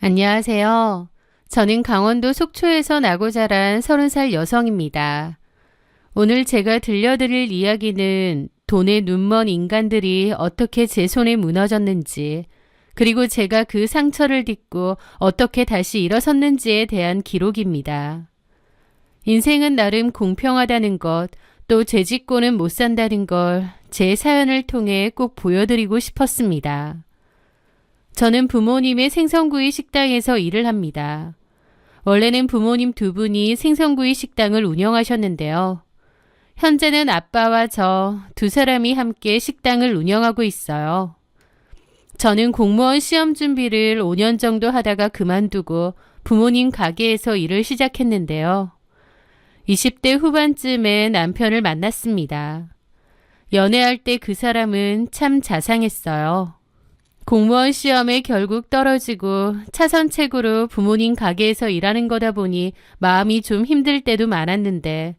안녕하세요. 저는 강원도 속초에서 나고 자란 30살 여성입니다. 오늘 제가 들려드릴 이야기는 돈에 눈먼 인간들이 어떻게 제 손에 무너졌는지, 그리고 제가 그 상처를 딛고 어떻게 다시 일어섰는지에 대한 기록입니다. 인생은 나름 공평하다는 것, 또 죄짓고는 못 산다는 걸 제 사연을 통해 꼭 보여드리고 싶었습니다. 저는 부모님의 생선구이 식당에서 일을 합니다. 원래는 부모님 두 분이 생선구이 식당을 운영하셨는데요. 현재는 아빠와 저 두 사람이 함께 식당을 운영하고 있어요. 저는 공무원 시험 준비를 5년 정도 하다가 그만두고 부모님 가게에서 일을 시작했는데요. 20대 후반쯤에 남편을 만났습니다. 연애할 때 그 사람은 참 자상했어요. 공무원 시험에 결국 떨어지고 차선책으로 부모님 가게에서 일하는 거다 보니 마음이 좀 힘들 때도 많았는데,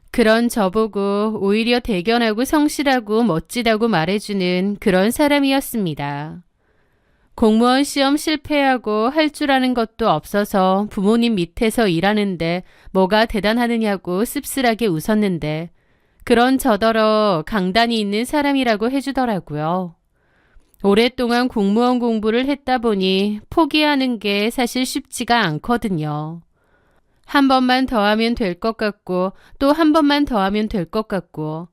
그런 저보고 오히려 대견하고 성실하고 멋지다고 말해주는 그런 사람이었습니다. 공무원 시험 실패하고 할 줄 아는 것도 없어서 부모님 밑에서 일하는데 뭐가 대단하느냐고 씁쓸하게 웃었는데, 그런 저더러 강단이 있는 사람이라고 해주더라고요. 오랫동안 공무원 공부를 했다 보니 포기하는 게 사실 쉽지가 않거든요. 한 번만 더 하면 될 것 같고 또 한 번만 더 하면 될 것 같고,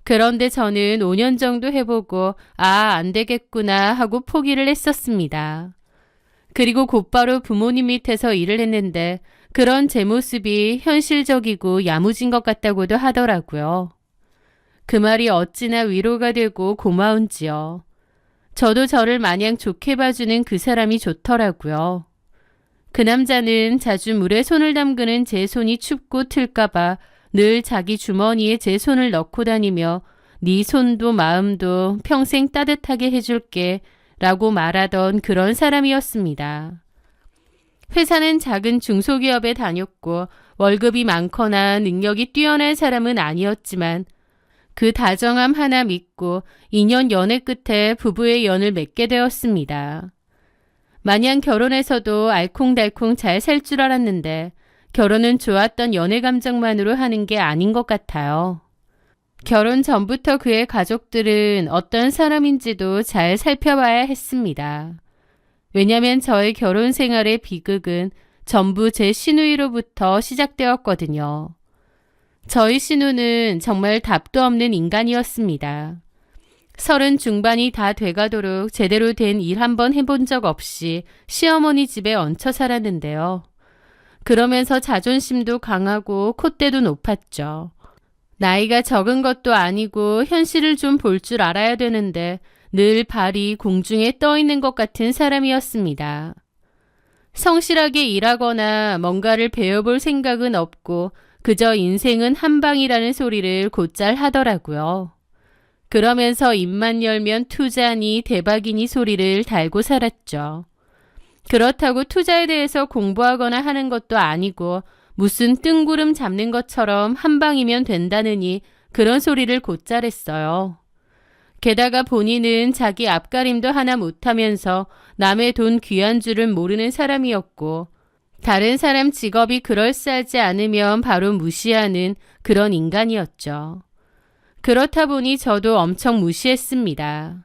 그런데 저는 5년 정도 해보고 안 되겠구나 하고 포기를 했었습니다. 그리고 곧바로 부모님 밑에서 일을 했는데 그런 제 모습이 현실적이고 야무진 것 같다고도 하더라고요. 그 말이 어찌나 위로가 되고 고마운지요. 저도 저를 마냥 좋게 봐주는 그 사람이 좋더라고요. 그 남자는 자주 물에 손을 담그는 제 손이 춥고 틀까봐 늘 자기 주머니에 제 손을 넣고 다니며 네 손도 마음도 평생 따뜻하게 해줄게 라고 말하던 그런 사람이었습니다. 회사는 작은 중소기업에 다녔고 월급이 많거나 능력이 뛰어난 사람은 아니었지만 그 다정함 하나 믿고 2년 연애 끝에 부부의 연을 맺게 되었습니다. 마냥 결혼해서도 알콩달콩 잘 살 줄 알았는데 결혼은 좋았던 연애 감정만으로 하는 게 아닌 것 같아요. 결혼 전부터 그의 가족들은 어떤 사람인지도 잘 살펴봐야 했습니다. 왜냐하면 저의 결혼 생활의 비극은 전부 제 시누이로부터 시작되었거든요. 저희 시누는 정말 답도 없는 인간이었습니다. 30 중반이 다 돼가도록 제대로 된 일 한번 해본 적 없이 시어머니 집에 얹혀 살았는데요. 그러면서 자존심도 강하고 콧대도 높았죠. 나이가 적은 것도 아니고 현실을 좀 볼 줄 알아야 되는데 늘 발이 공중에 떠 있는 것 같은 사람이었습니다. 성실하게 일하거나 뭔가를 배워볼 생각은 없고 그저 인생은 한 방이라는 소리를 곧잘 하더라고요. 그러면서 입만 열면 투자니 대박이니 소리를 달고 살았죠. 그렇다고 투자에 대해서 공부하거나 하는 것도 아니고 무슨 뜬구름 잡는 것처럼 한 방이면 된다느니 그런 소리를 곧잘 했어요. 게다가 본인은 자기 앞가림도 하나 못하면서 남의 돈 귀한 줄은 모르는 사람이었고, 다른 사람 직업이 그럴싸하지 않으면 바로 무시하는 그런 인간이었죠. 그렇다 보니 저도 엄청 무시했습니다.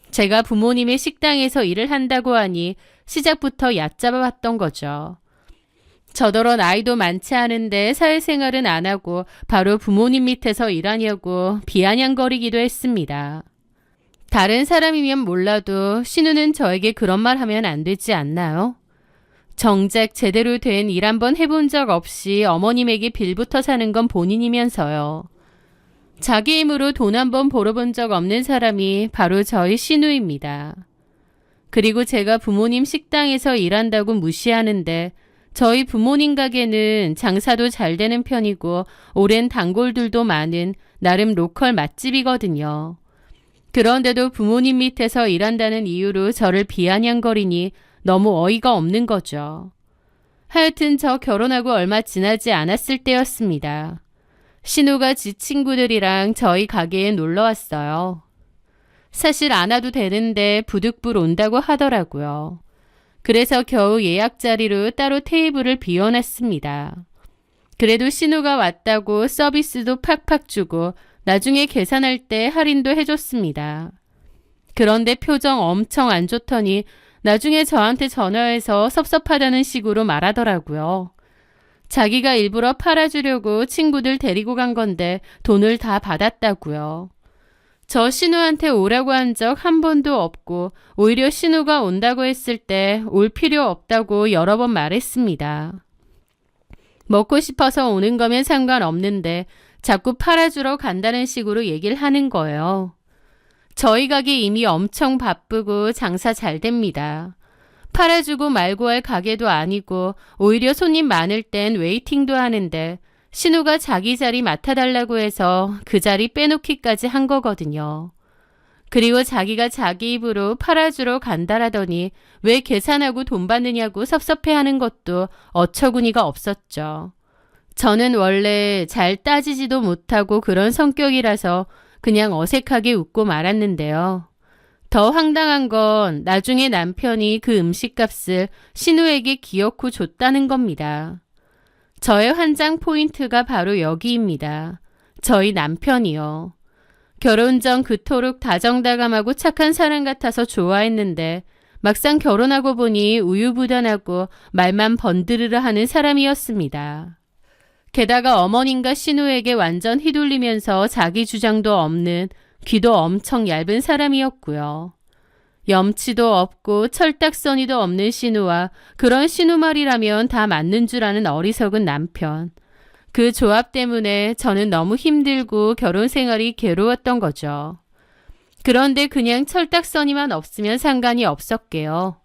제가 부모님의 식당에서 일을 한다고 하니 시작부터 얕잡아 봤던 거죠. 저더러 나이도 많지 않은데 사회생활은 안 하고 바로 부모님 밑에서 일하냐고 비아냥거리기도 했습니다. 다른 사람이면 몰라도 신우는 저에게 그런 말 하면 안 되지 않나요? 정작 제대로 된 일 한번 해본 적 없이 어머님에게 빌부터 사는 건 본인이면서요. 자기 힘으로 돈 한번 벌어본 적 없는 사람이 바로 저희 신우입니다. 그리고 제가 부모님 식당에서 일한다고 무시하는데 저희 부모님 가게는 장사도 잘 되는 편이고 오랜 단골들도 많은 나름 로컬 맛집이거든요. 그런데도 부모님 밑에서 일한다는 이유로 저를 비아냥거리니 너무 어이가 없는 거죠. 하여튼 저 결혼하고 얼마 지나지 않았을 때였습니다. 신우가 지 친구들이랑 저희 가게에 놀러 왔어요. 사실 안 와도 되는데 부득불 온다고 하더라고요. 그래서 겨우 예약 자리로 따로 테이블을 비워놨습니다. 그래도 신우가 왔다고 서비스도 팍팍 주고 나중에 계산할 때 할인도 해줬습니다. 그런데 표정 엄청 안 좋더니 나중에 저한테 전화해서 섭섭하다는 식으로 말하더라고요. 자기가 일부러 팔아주려고 친구들 데리고 간 건데 돈을 다 받았다고요. 저 신우한테 오라고 한 적 한 번도 없고 오히려 신우가 온다고 했을 때 올 필요 없다고 여러 번 말했습니다. 먹고 싶어서 오는 거면 상관없는데 자꾸 팔아주러 간다는 식으로 얘기를 하는 거예요. 저희 가게 이미 엄청 바쁘고 장사 잘 됩니다. 팔아주고 말고 할 가게도 아니고 오히려 손님 많을 땐 웨이팅도 하는데 신우가 자기 자리 맡아달라고 해서 그 자리 빼놓기까지 한 거거든요. 그리고 자기가 자기 입으로 팔아주러 간다라더니 왜 계산하고 돈 받느냐고 섭섭해하는 것도 어처구니가 없었죠. 저는 원래 잘 따지지도 못하고 그런 성격이라서 그냥 어색하게 웃고 말았는데요. 더 황당한 건 나중에 남편이 그 음식값을 신우에게 기어코 줬다는 겁니다. 저의 환장 포인트가 바로 여기입니다. 저희 남편이요. 결혼 전 그토록 다정다감하고 착한 사람 같아서 좋아했는데 막상 결혼하고 보니 우유부단하고 말만 번드르르 하는 사람이었습니다. 게다가 어머님과 신우에게 완전 휘둘리면서 자기 주장도 없는 귀도 엄청 얇은 사람이었고요. 염치도 없고 철딱서니도 없는 신우와 그런 신우 말이라면 다 맞는 줄 아는 어리석은 남편. 그 조합 때문에 저는 너무 힘들고 결혼 생활이 괴로웠던 거죠. 그런데 그냥 철딱서니만 없으면 상관이 없었게요.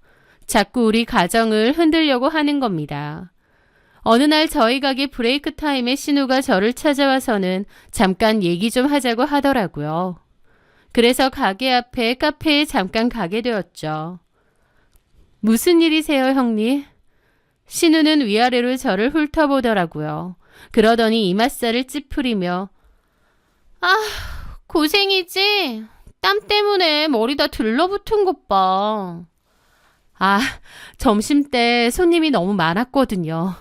자꾸 우리 가정을 흔들려고 하는 겁니다. 어느 날 저희 가게 브레이크 타임에 신우가 저를 찾아와서는 잠깐 얘기 좀 하자고 하더라고요. 그래서 가게 앞에 카페에 잠깐 가게 되었죠. 무슨 일이세요, 형님? 신우는 위아래로 저를 훑어보더라고요. 그러더니 이맛살을 찌푸리며 고생이지? 땀 때문에 머리 다 들러붙은 것 봐. 점심때 손님이 너무 많았거든요.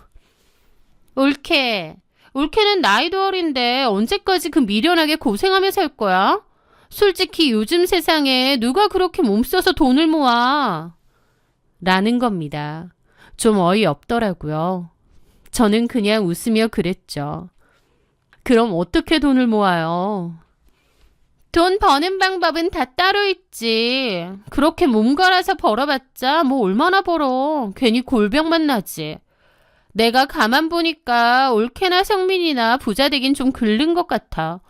올케는 나이도 어린데 언제까지 그 미련하게 고생하며 살 거야? 솔직히 요즘 세상에 누가 그렇게 몸써서 돈을 모아? 라는 겁니다. 좀 어이없더라고요. 저는 그냥 웃으며 그랬죠. 그럼 어떻게 돈을 모아요? 돈 버는 방법은 다 따로 있지. 그렇게 몸 갈아서 벌어봤자 뭐 얼마나 벌어. 괜히 골병만 나지. 내가 가만 보니까 올케나 성민이나 부자 되긴 좀 글른 것 같아.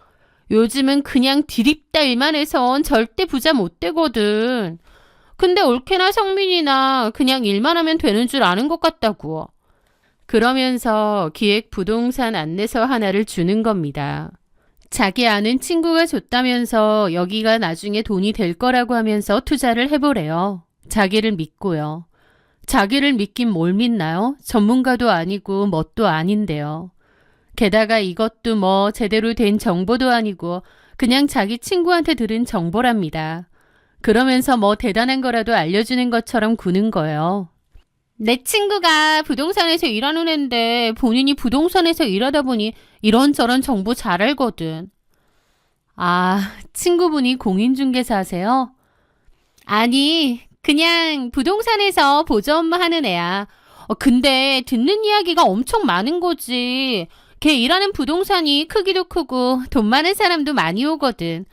요즘은 그냥 디립다 일만 해선 절대 부자 못 되거든. 근데 올케나 성민이나 그냥 일만 하면 되는 줄 아는 것 같다고. 그러면서 기획 부동산 안내서 하나를 주는 겁니다. 자기 아는 친구가 줬다면서 여기가 나중에 돈이 될 거라고 하면서 투자를 해보래요. 자기를 믿고요. 자기를 믿긴 뭘 믿나요? 전문가도 아니고 뭣도 아닌데요. 게다가 이것도 뭐 제대로 된 정보도 아니고 그냥 자기 친구한테 들은 정보랍니다. 그러면서 뭐 대단한 거라도 알려주는 것처럼 구는 거예요. 내 친구가 부동산에서 일하는 앤데 본인이 부동산에서 일하다 보니 이런저런 정보 잘 알거든. 친구분이 공인중개사 하세요? 아니, 그냥 부동산에서 보조 업무 하는 애야. 근데 듣는 이야기가 엄청 많은 거지. 걔 일하는 부동산이 크기도 크고 돈 많은 사람도 많이 오거든.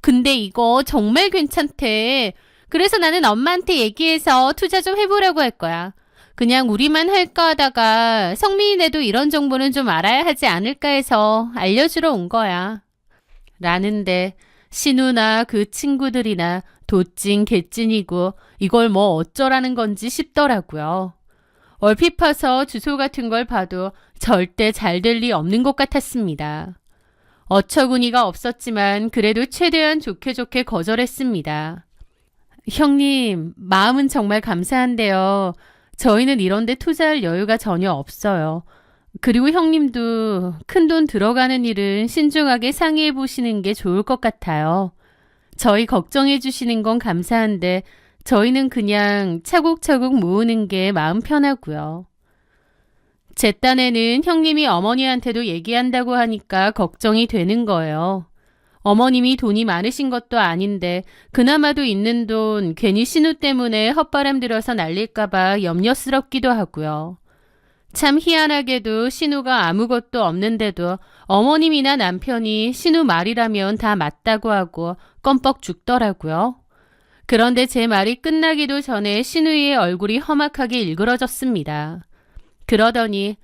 근데 이거 정말 괜찮대. 그래서 나는 엄마한테 얘기해서 투자 좀 해보라고 할 거야. 그냥 우리만 할까 하다가 성민이네도 이런 정보는 좀 알아야 하지 않을까 해서 알려주러 온 거야. 라는데 신우나 그 친구들이나 도찐 개찐이고 이걸 뭐 어쩌라는 건지 싶더라고요. 얼핏 봐서 주소 같은 걸 봐도 절대 잘 될 리 없는 것 같았습니다. 어처구니가 없었지만 그래도 최대한 좋게 좋게 거절했습니다. 형님, 마음은 정말 감사한데요. 저희는 이런 데 투자할 여유가 전혀 없어요. 그리고 형님도 큰돈 들어가는 일은 신중하게 상의해 보시는 게 좋을 것 같아요. 저희 걱정해 주시는 건 감사한데 저희는 그냥 차곡차곡 모으는 게 마음 편하고요. 제 딴에는 형님이 어머니한테도 얘기한다고 하니까 걱정이 되는 거예요. 어머님이 돈이 많으신 것도 아닌데 그나마도 있는 돈 괜히 신우 때문에 헛바람 들어서 날릴까봐 염려스럽기도 하고요. 참 희한하게도 신우가 아무것도 없는데도 어머님이나 남편이 신우 말이라면 다 맞다고 하고 껌뻑 죽더라고요. 그런데 제 말이 끝나기도 전에 신우의 얼굴이 험악하게 일그러졌습니다. 그러더니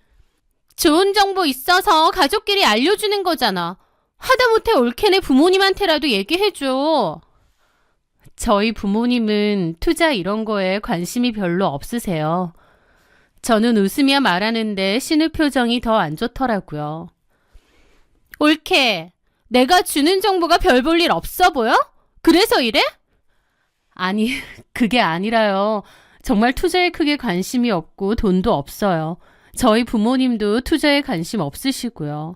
좋은 정보 있어서 가족끼리 알려주는 거잖아. 하다못해 올케네 부모님한테라도 얘기해줘. 저희 부모님은 투자 이런 거에 관심이 별로 없으세요. 저는 웃으며 말하는데 신우 표정이 더 안 좋더라고요. 올케, 내가 주는 정보가 별 볼 일 없어 보여? 그래서 이래? 아니, 그게 아니라요. 정말 투자에 크게 관심이 없고 돈도 없어요. 저희 부모님도 투자에 관심 없으시고요.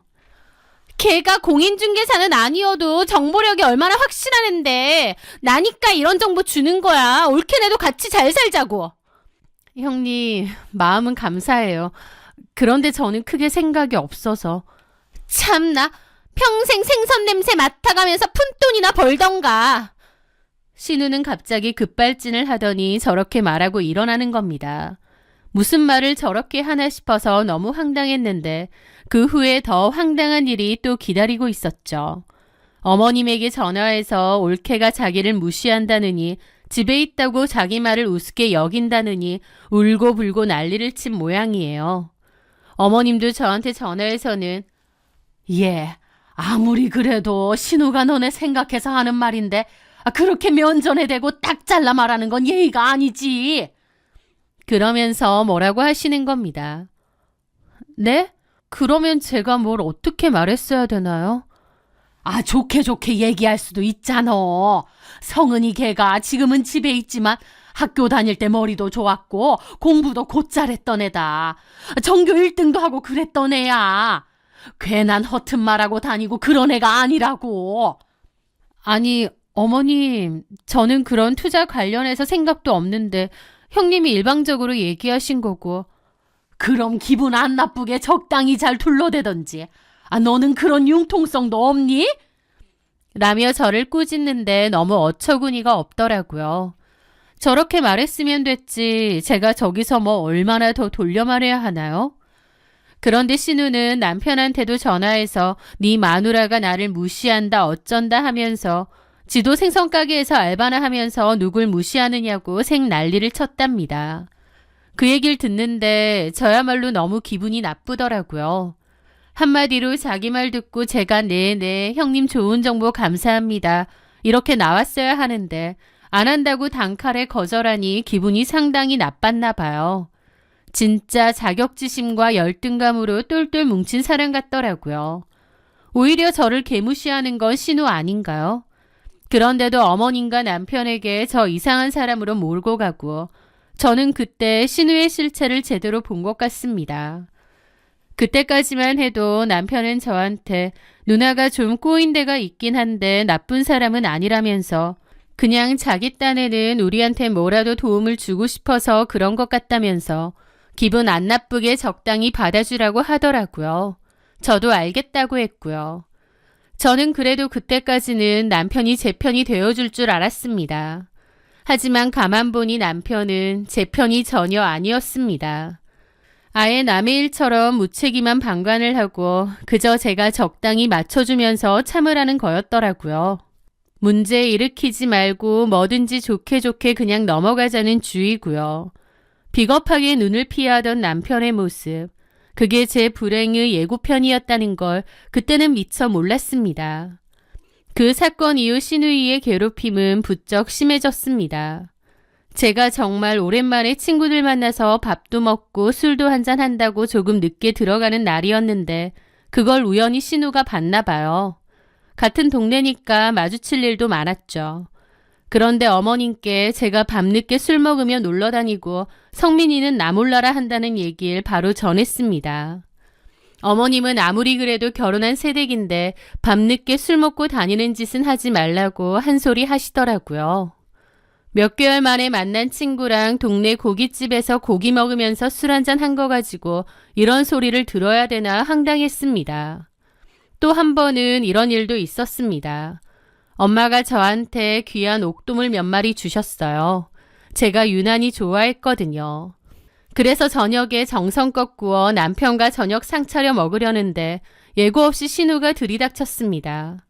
걔가 공인중개사는 아니어도 정보력이 얼마나 확실하는데 나니까 이런 정보 주는 거야. 올케네도 같이 잘 살자고. 형님, 마음은 감사해요. 그런데 저는 크게 생각이 없어서. 참나, 평생 생선 냄새 맡아가면서 푼돈이나 벌던가. 신우는 갑자기 급발진을 하더니 저렇게 말하고 일어나는 겁니다. 무슨 말을 저렇게 하나 싶어서 너무 황당했는데 그 후에 더 황당한 일이 또 기다리고 있었죠. 어머님에게 전화해서 올케가 자기를 무시한다느니 집에 있다고 자기 말을 우습게 여긴다느니 울고불고 난리를 친 모양이에요. 어머님도 저한테 전화해서는 아무리 그래도 신우가 너네 생각해서 하는 말인데 그렇게 면전에 대고 딱 잘라 말하는 건 예의가 아니지. 그러면서 뭐라고 하시는 겁니다. 네? 그러면 제가 뭘 어떻게 말했어야 되나요? 좋게 얘기할 수도 있잖아. 성은이 걔가 지금은 집에 있지만 학교 다닐 때 머리도 좋았고 공부도 곧잘했던 애다. 전교 1등도 하고 그랬던 애야. 괜한 허튼 말하고 다니고 그런 애가 아니라고. 아니, 어머님, 저는 그런 투자 관련해서 생각도 없는데 형님이 일방적으로 얘기하신 거고. 그럼 기분 안 나쁘게 적당히 잘 둘러대던지. 너는 그런 융통성도 없니? 라며 저를 꾸짖는데 너무 어처구니가 없더라고요. 저렇게 말했으면 됐지 제가 저기서 뭐 얼마나 더 돌려 말해야 하나요? 그런데 신우는 남편한테도 전화해서 네 마누라가 나를 무시한다 어쩐다 하면서 지도 생선 가게에서 알바나 하면서 누굴 무시하느냐고 생 난리를 쳤답니다. 그 얘기를 듣는데 저야말로 너무 기분이 나쁘더라고요. 한마디로 자기 말 듣고 제가 네네 형님 좋은 정보 감사합니다. 이렇게 나왔어야 하는데 안 한다고 단칼에 거절하니 기분이 상당히 나빴나 봐요. 진짜 자격지심과 열등감으로 똘똘 뭉친 사람 같더라고요. 오히려 저를 개무시하는 건 신우 아닌가요? 그런데도 어머님과 남편에게 저 이상한 사람으로 몰고 가고 저는 그때 신우의 실체를 제대로 본 것 같습니다. 그때까지만 해도 남편은 저한테 누나가 좀 꼬인 데가 있긴 한데 나쁜 사람은 아니라면서 그냥 자기 딴에는 우리한테 뭐라도 도움을 주고 싶어서 그런 것 같다면서 기분 안 나쁘게 적당히 받아주라고 하더라고요. 저도 알겠다고 했고요. 저는 그래도 그때까지는 남편이 제 편이 되어줄 줄 알았습니다. 하지만 가만 보니 남편은 제 편이 전혀 아니었습니다. 아예 남의 일처럼 무책임한 방관을 하고 그저 제가 적당히 맞춰주면서 참으라는 거였더라고요. 문제 일으키지 말고 뭐든지 좋게 그냥 넘어가자는 주의고요. 비겁하게 눈을 피하던 남편의 모습, 그게 제 불행의 예고편이었다는 걸 그때는 미처 몰랐습니다. 그 사건 이후 신우이의 괴롭힘은 부쩍 심해졌습니다. 제가 정말 오랜만에 친구들 만나서 밥도 먹고 술도 한잔 한다고 조금 늦게 들어가는 날이었는데 그걸 우연히 신우가 봤나 봐요. 같은 동네니까 마주칠 일도 많았죠. 그런데 어머님께 제가 밤늦게 술 먹으며 놀러 다니고 성민이는 나 몰라라 한다는 얘기를 바로 전했습니다. 어머님은 아무리 그래도 결혼한 새댁인데 밤늦게 술 먹고 다니는 짓은 하지 말라고 한 소리 하시더라고요. 몇 개월 만에 만난 친구랑 동네 고깃집에서 고기 먹으면서 술 한잔 한 거 가지고 이런 소리를 들어야 되나 황당했습니다. 또 한 번은 이런 일도 있었습니다. 엄마가 저한테 귀한 옥돔을 몇 마리 주셨어요. 제가 유난히 좋아했거든요. 그래서 저녁에 정성껏 구워 남편과 저녁 상 차려 먹으려는데 예고 없이 신우가 들이닥쳤습니다.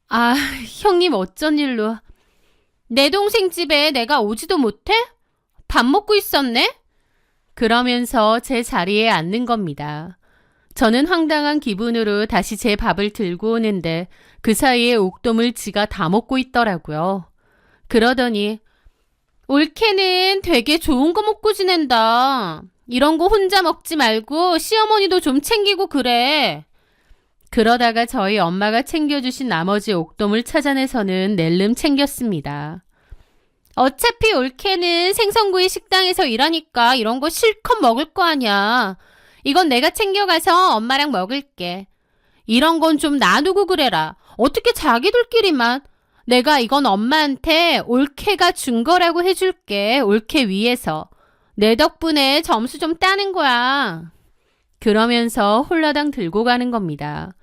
아, 형님 어쩐 일로. 내 동생 집에 내가 오지도 못해? 밥 먹고 있었네? 그러면서 제 자리에 앉는 겁니다. 저는 황당한 기분으로 다시 제 밥을 들고 오는데 그 사이에 옥돔을 지가 다 먹고 있더라고요. 그러더니 올케는 되게 좋은 거 먹고 지낸다. 이런 거 혼자 먹지 말고 시어머니도 좀 챙기고 그래. 그러다가 저희 엄마가 챙겨주신 나머지 옥돔을 찾아내서는 낼름 챙겼습니다. 어차피 올케는 생선구이 식당에서 일하니까 이런 거 실컷 먹을 거 아니야. 이건 내가 챙겨가서 엄마랑 먹을게. 이런 건 좀 나누고 그래라. 어떻게 자기들끼리만. 내가 이건 엄마한테 올케가 준 거라고 해줄게. 올케 위해서. 내 덕분에 점수 좀 따는 거야. 그러면서 홀라당 들고 가는 겁니다.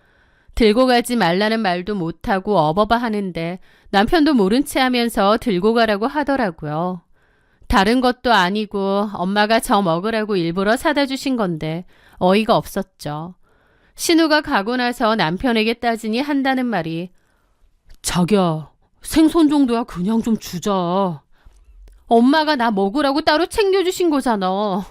들고 가지 말라는 말도 못하고 어버바 하는데 남편도 모른 채 하면서 들고 가라고 하더라고요. 다른 것도 아니고 엄마가 저 먹으라고 일부러 사다 주신 건데 어이가 없었죠. 신우가 가고 나서 남편에게 따지니 한다는 말이 자기야, 생선 정도야 그냥 좀 주자. 엄마가 나 먹으라고 따로 챙겨주신 거잖아.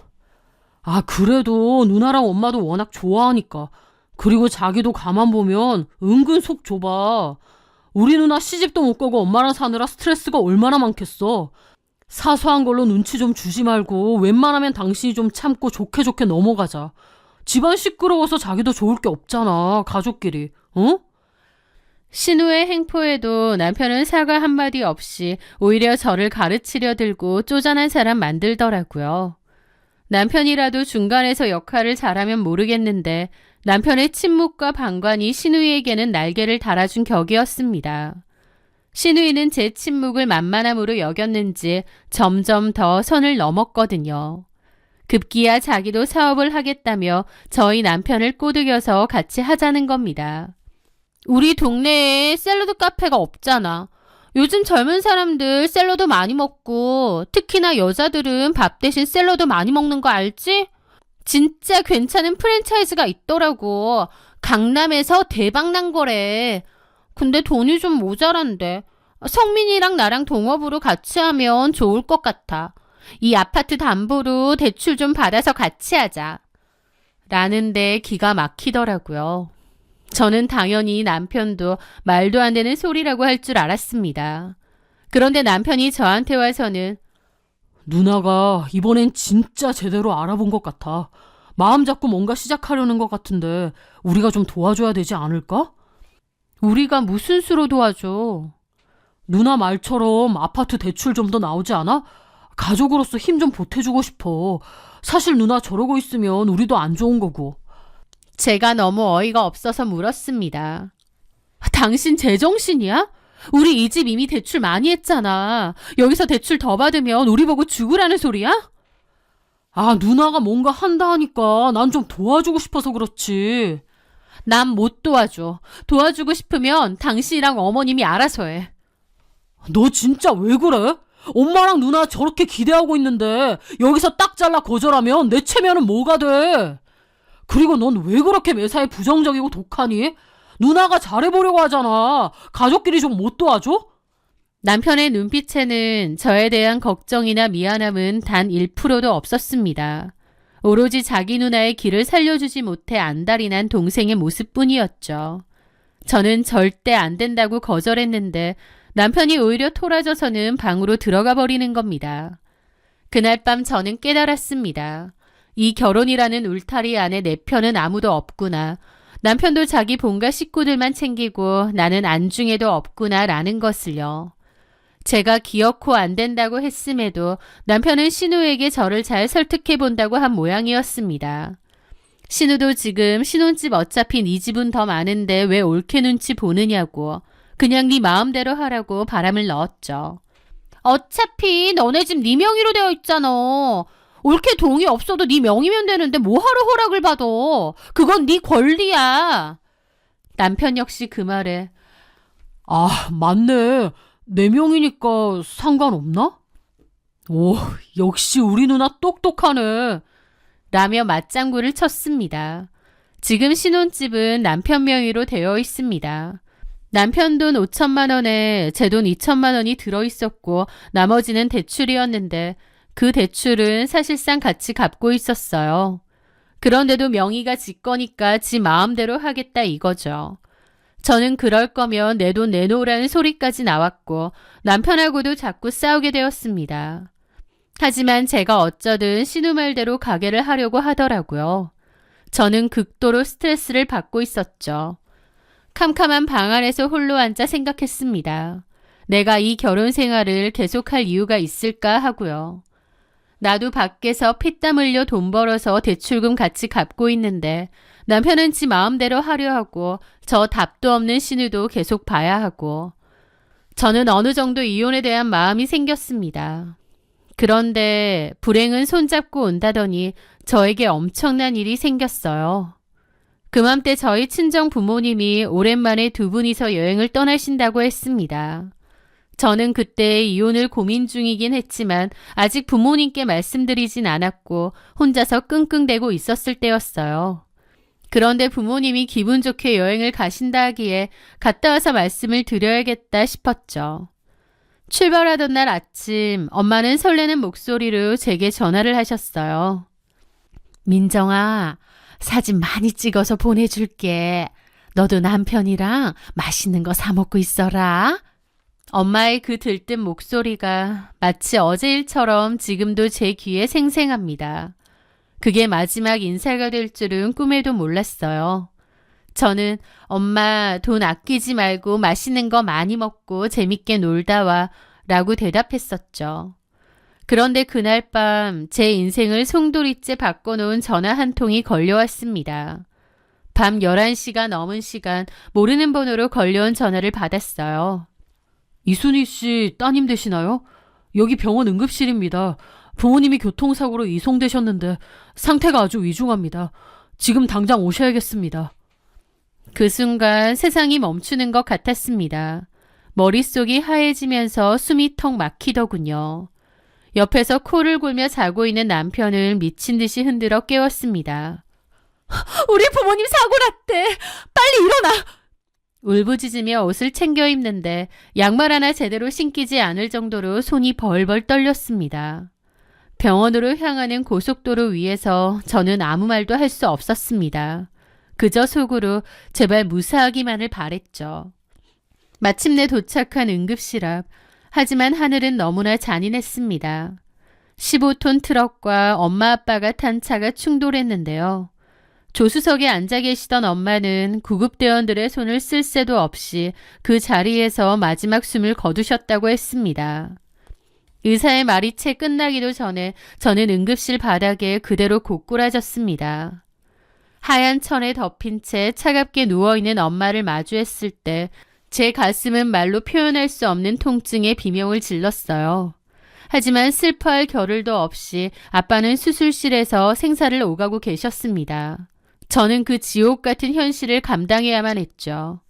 아, 그래도 누나랑 엄마도 워낙 좋아하니까. 그리고 자기도 가만 보면 은근 속 좁아. 우리 누나 시집도 못 가고 엄마랑 사느라 스트레스가 얼마나 많겠어. 사소한 걸로 눈치 좀 주지 말고 웬만하면 당신이 좀 참고 좋게 좋게 넘어가자. 집안 시끄러워서 자기도 좋을 게 없잖아. 가족끼리. 어? 신우의 행포에도 남편은 사과 한마디 없이 오히려 저를 가르치려 들고 쪼잔한 사람 만들더라고요. 남편이라도 중간에서 역할을 잘하면 모르겠는데 남편의 침묵과 방관이 신우이에게는 날개를 달아준 격이었습니다. 신우이는 제 침묵을 만만함으로 여겼는지 점점 더 선을 넘었거든요. 급기야 자기도 사업을 하겠다며 저희 남편을 꼬드겨서 같이 하자는 겁니다. 우리 동네에 샐러드 카페가 없잖아. 요즘 젊은 사람들 샐러드 많이 먹고 특히나 여자들은 밥 대신 샐러드 많이 먹는 거 알지? 진짜 괜찮은 프랜차이즈가 있더라고. 강남에서 대박 난 거래. 근데 돈이 좀 모자란데. 성민이랑 나랑 동업으로 같이 하면 좋을 것 같아. 이 아파트 담보로 대출 좀 받아서 같이 하자. 라는데 기가 막히더라고요. 저는 당연히 남편도 말도 안 되는 소리라고 할 줄 알았습니다. 그런데 남편이 저한테 와서는 누나가 이번엔 진짜 제대로 알아본 것 같아. 마음 잡고 뭔가 시작하려는 것 같은데 우리가 좀 도와줘야 되지 않을까? 우리가 무슨 수로 도와줘? 누나 말처럼 아파트 대출 좀 더 나오지 않아? 가족으로서 힘 좀 보태주고 싶어. 사실 누나 저러고 있으면 우리도 안 좋은 거고. 제가 너무 어이가 없어서 물었습니다. 당신 제정신이야? 우리 이 집 이미 대출 많이 했잖아. 여기서 대출 더 받으면 우리 보고 죽으라는 소리야? 아, 누나가 뭔가 한다 하니까 난 좀 도와주고 싶어서 그렇지. 난 못 도와줘. 도와주고 싶으면 당신이랑 어머님이 알아서 해. 너 진짜 왜 그래? 엄마랑 누나 저렇게 기대하고 있는데 여기서 딱 잘라 거절하면 내 체면은 뭐가 돼? 그리고 넌 왜 그렇게 매사에 부정적이고 독하니? 누나가 잘해보려고 하잖아. 가족끼리 좀 못 도와줘? 남편의 눈빛에는 저에 대한 걱정이나 미안함은 단 1%도 없었습니다. 오로지 자기 누나의 길을 살려주지 못해 안달이 난 동생의 모습뿐이었죠. 저는 절대 안 된다고 거절했는데 남편이 오히려 토라져서는 방으로 들어가 버리는 겁니다. 그날 밤 저는 깨달았습니다. 이 결혼이라는 울타리 안에 내 편은 아무도 없구나. 남편도 자기 본가 식구들만 챙기고 나는 안중에도 없구나 라는 것을요. 제가 기어코 안 된다고 했음에도 남편은 신우에게 저를 잘 설득해 본다고 한 모양이었습니다. 신우도 지금 신혼집 어차피 네 집은 더 많은데 왜 올케 눈치 보느냐고 그냥 네 마음대로 하라고 바람을 넣었죠. 어차피 너네 집 네 명의로 되어 있잖아. 옳게 동의 없어도 네 명의면 되는데 뭐하러 허락을 받아. 그건 네 권리야. 남편 역시 그 말에 아, 맞네. 네 명이니까 상관없나? 오, 역시 우리 누나 똑똑하네. 라며 맞장구를 쳤습니다. 지금 신혼집은 남편 명의로 되어 있습니다. 남편 돈 5천만 원에 제 돈 2천만 원이 들어있었고 나머지는 대출이었는데 그 대출은 사실상 같이 갚고 있었어요. 그런데도 명의가 지 거니까 지 마음대로 하겠다 이거죠. 저는 그럴 거면 내 돈 내놓으라는 소리까지 나왔고 남편하고도 자꾸 싸우게 되었습니다. 하지만 제가 어쩌든 신우 말대로 가게를 하려고 하더라고요. 저는 극도로 스트레스를 받고 있었죠. 캄캄한 방 안에서 홀로 앉아 생각했습니다. 내가 이 결혼 생활을 계속할 이유가 있을까 하고요. 나도 밖에서 피땀 흘려 돈 벌어서 대출금 같이 갚고 있는데 남편은 지 마음대로 하려 하고 저 답도 없는 신우도 계속 봐야 하고 저는 어느 정도 이혼에 대한 마음이 생겼습니다. 그런데 불행은 손잡고 온다더니 저에게 엄청난 일이 생겼어요. 그맘때 저희 친정 부모님이 오랜만에 두 분이서 여행을 떠나신다고 했습니다. 저는 그때 이혼을 고민 중이긴 했지만 아직 부모님께 말씀드리진 않았고 혼자서 끙끙대고 있었을 때였어요. 그런데 부모님이 기분 좋게 여행을 가신다 하기에 갔다 와서 말씀을 드려야겠다 싶었죠. 출발하던 날 아침 엄마는 설레는 목소리로 제게 전화를 하셨어요. 민정아, 사진 많이 찍어서 보내줄게. 너도 남편이랑 맛있는 거 사 먹고 있어라. 엄마의 그 들뜬 목소리가 마치 어제 일처럼 지금도 제 귀에 생생합니다. 그게 마지막 인사가 될 줄은 꿈에도 몰랐어요. 저는 엄마 돈 아끼지 말고 맛있는 거 많이 먹고 재밌게 놀다 와 라고 대답했었죠. 그런데 그날 밤 제 인생을 송두리째 바꿔놓은 전화 한 통이 걸려왔습니다. 밤 11시가 넘은 시간 모르는 번호로 걸려온 전화를 받았어요. 이순희 씨 따님 되시나요? 여기 병원 응급실입니다. 부모님이 교통사고로 이송되셨는데 상태가 아주 위중합니다. 지금 당장 오셔야겠습니다. 그 순간 세상이 멈추는 것 같았습니다. 머릿속이 하얘지면서 숨이 턱 막히더군요. 옆에서 코를 골며 자고 있는 남편을 미친 듯이 흔들어 깨웠습니다. 우리 부모님 사고 났대. 빨리 일어나. 울부짖으며 옷을 챙겨 입는데 양말 하나 제대로 신기지 않을 정도로 손이 벌벌 떨렸습니다. 병원으로 향하는 고속도로 위에서 저는 아무 말도 할 수 없었습니다. 그저 속으로 제발 무사하기만을 바랬죠. 마침내 도착한 응급실 앞. 하지만 하늘은 너무나 잔인했습니다. 15톤 트럭과 엄마 아빠가 탄 차가 충돌했는데요. 조수석에 앉아 계시던 엄마는 구급대원들의 손을 쓸 새도 없이 그 자리에서 마지막 숨을 거두셨다고 했습니다. 의사의 말이 채 끝나기도 전에 저는 응급실 바닥에 그대로 고꾸라졌습니다. 하얀 천에 덮인 채 차갑게 누워있는 엄마를 마주했을 때 제 가슴은 말로 표현할 수 없는 통증에 비명을 질렀어요. 하지만 슬퍼할 겨를도 없이 아빠는 수술실에서 생사를 오가고 계셨습니다. 저는 그 지옥 같은 현실을 감당해야만 했죠.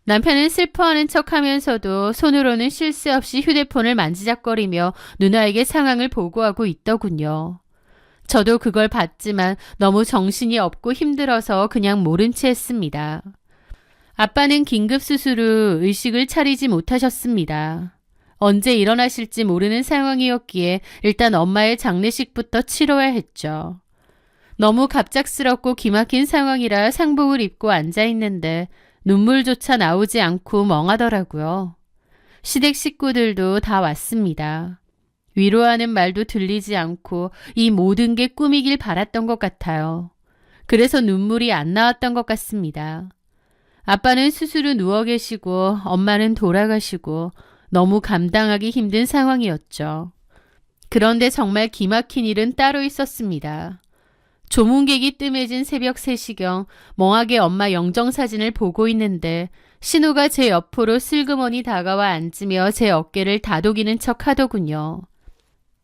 남편은 슬퍼하는 척하면서도 손으로는 쉴 새 없이 휴대폰을 만지작거리며 누나에게 상황을 보고하고 있더군요. 저도 그걸 봤지만 너무 정신이 없고 힘들어서 그냥 모른 채 했습니다. 아빠는 긴급수술 후 의식을 차리지 못하셨습니다. 언제 일어나실지 모르는 상황이었기에 일단 엄마의 장례식부터 치러야 했죠. 너무 갑작스럽고 기막힌 상황이라 상복을 입고 앉아있는데 눈물조차 나오지 않고 멍하더라고요. 시댁 식구들도 다 왔습니다. 위로하는 말도 들리지 않고 이 모든 게 꿈이길 바랐던 것 같아요. 그래서 눈물이 안 나왔던 것 같습니다. 아빠는 수술 후 누워 계시고 엄마는 돌아가시고 너무 감당하기 힘든 상황이었죠. 그런데 정말 기막힌 일은 따로 있었습니다. 조문객이 뜸해진 새벽 3시경 멍하게 엄마 영정사진을 보고 있는데 신우가 제 옆으로 슬그머니 다가와 앉으며 제 어깨를 다독이는 척 하더군요.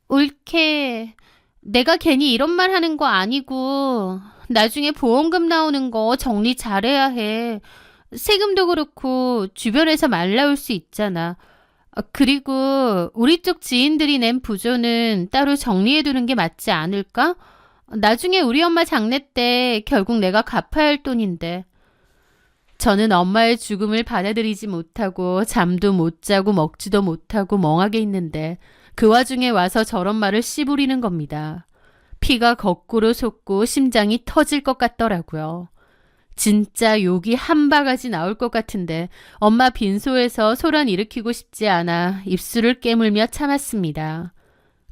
옳게, 내가 괜히 이런 말 하는 거 아니고 나중에 보험금 나오는 거 정리 잘해야 해. 세금도 그렇고 주변에서 말 나올 수 있잖아. 그리고 우리 쪽 지인들이 낸 부조는 따로 정리해두는 게 맞지 않을까? 나중에 우리 엄마 장례 때 결국 내가 갚아야 할 돈인데. 저는 엄마의 죽음을 받아들이지 못하고 잠도 못 자고 먹지도 못하고 멍하게 있는데 그 와중에 와서 저런 말을 씨부리는 겁니다. 피가 거꾸로 솟고 심장이 터질 것 같더라고요. 진짜 욕이 한 바가지 나올 것 같은데 엄마 빈소에서 소란 일으키고 싶지 않아 입술을 깨물며 참았습니다.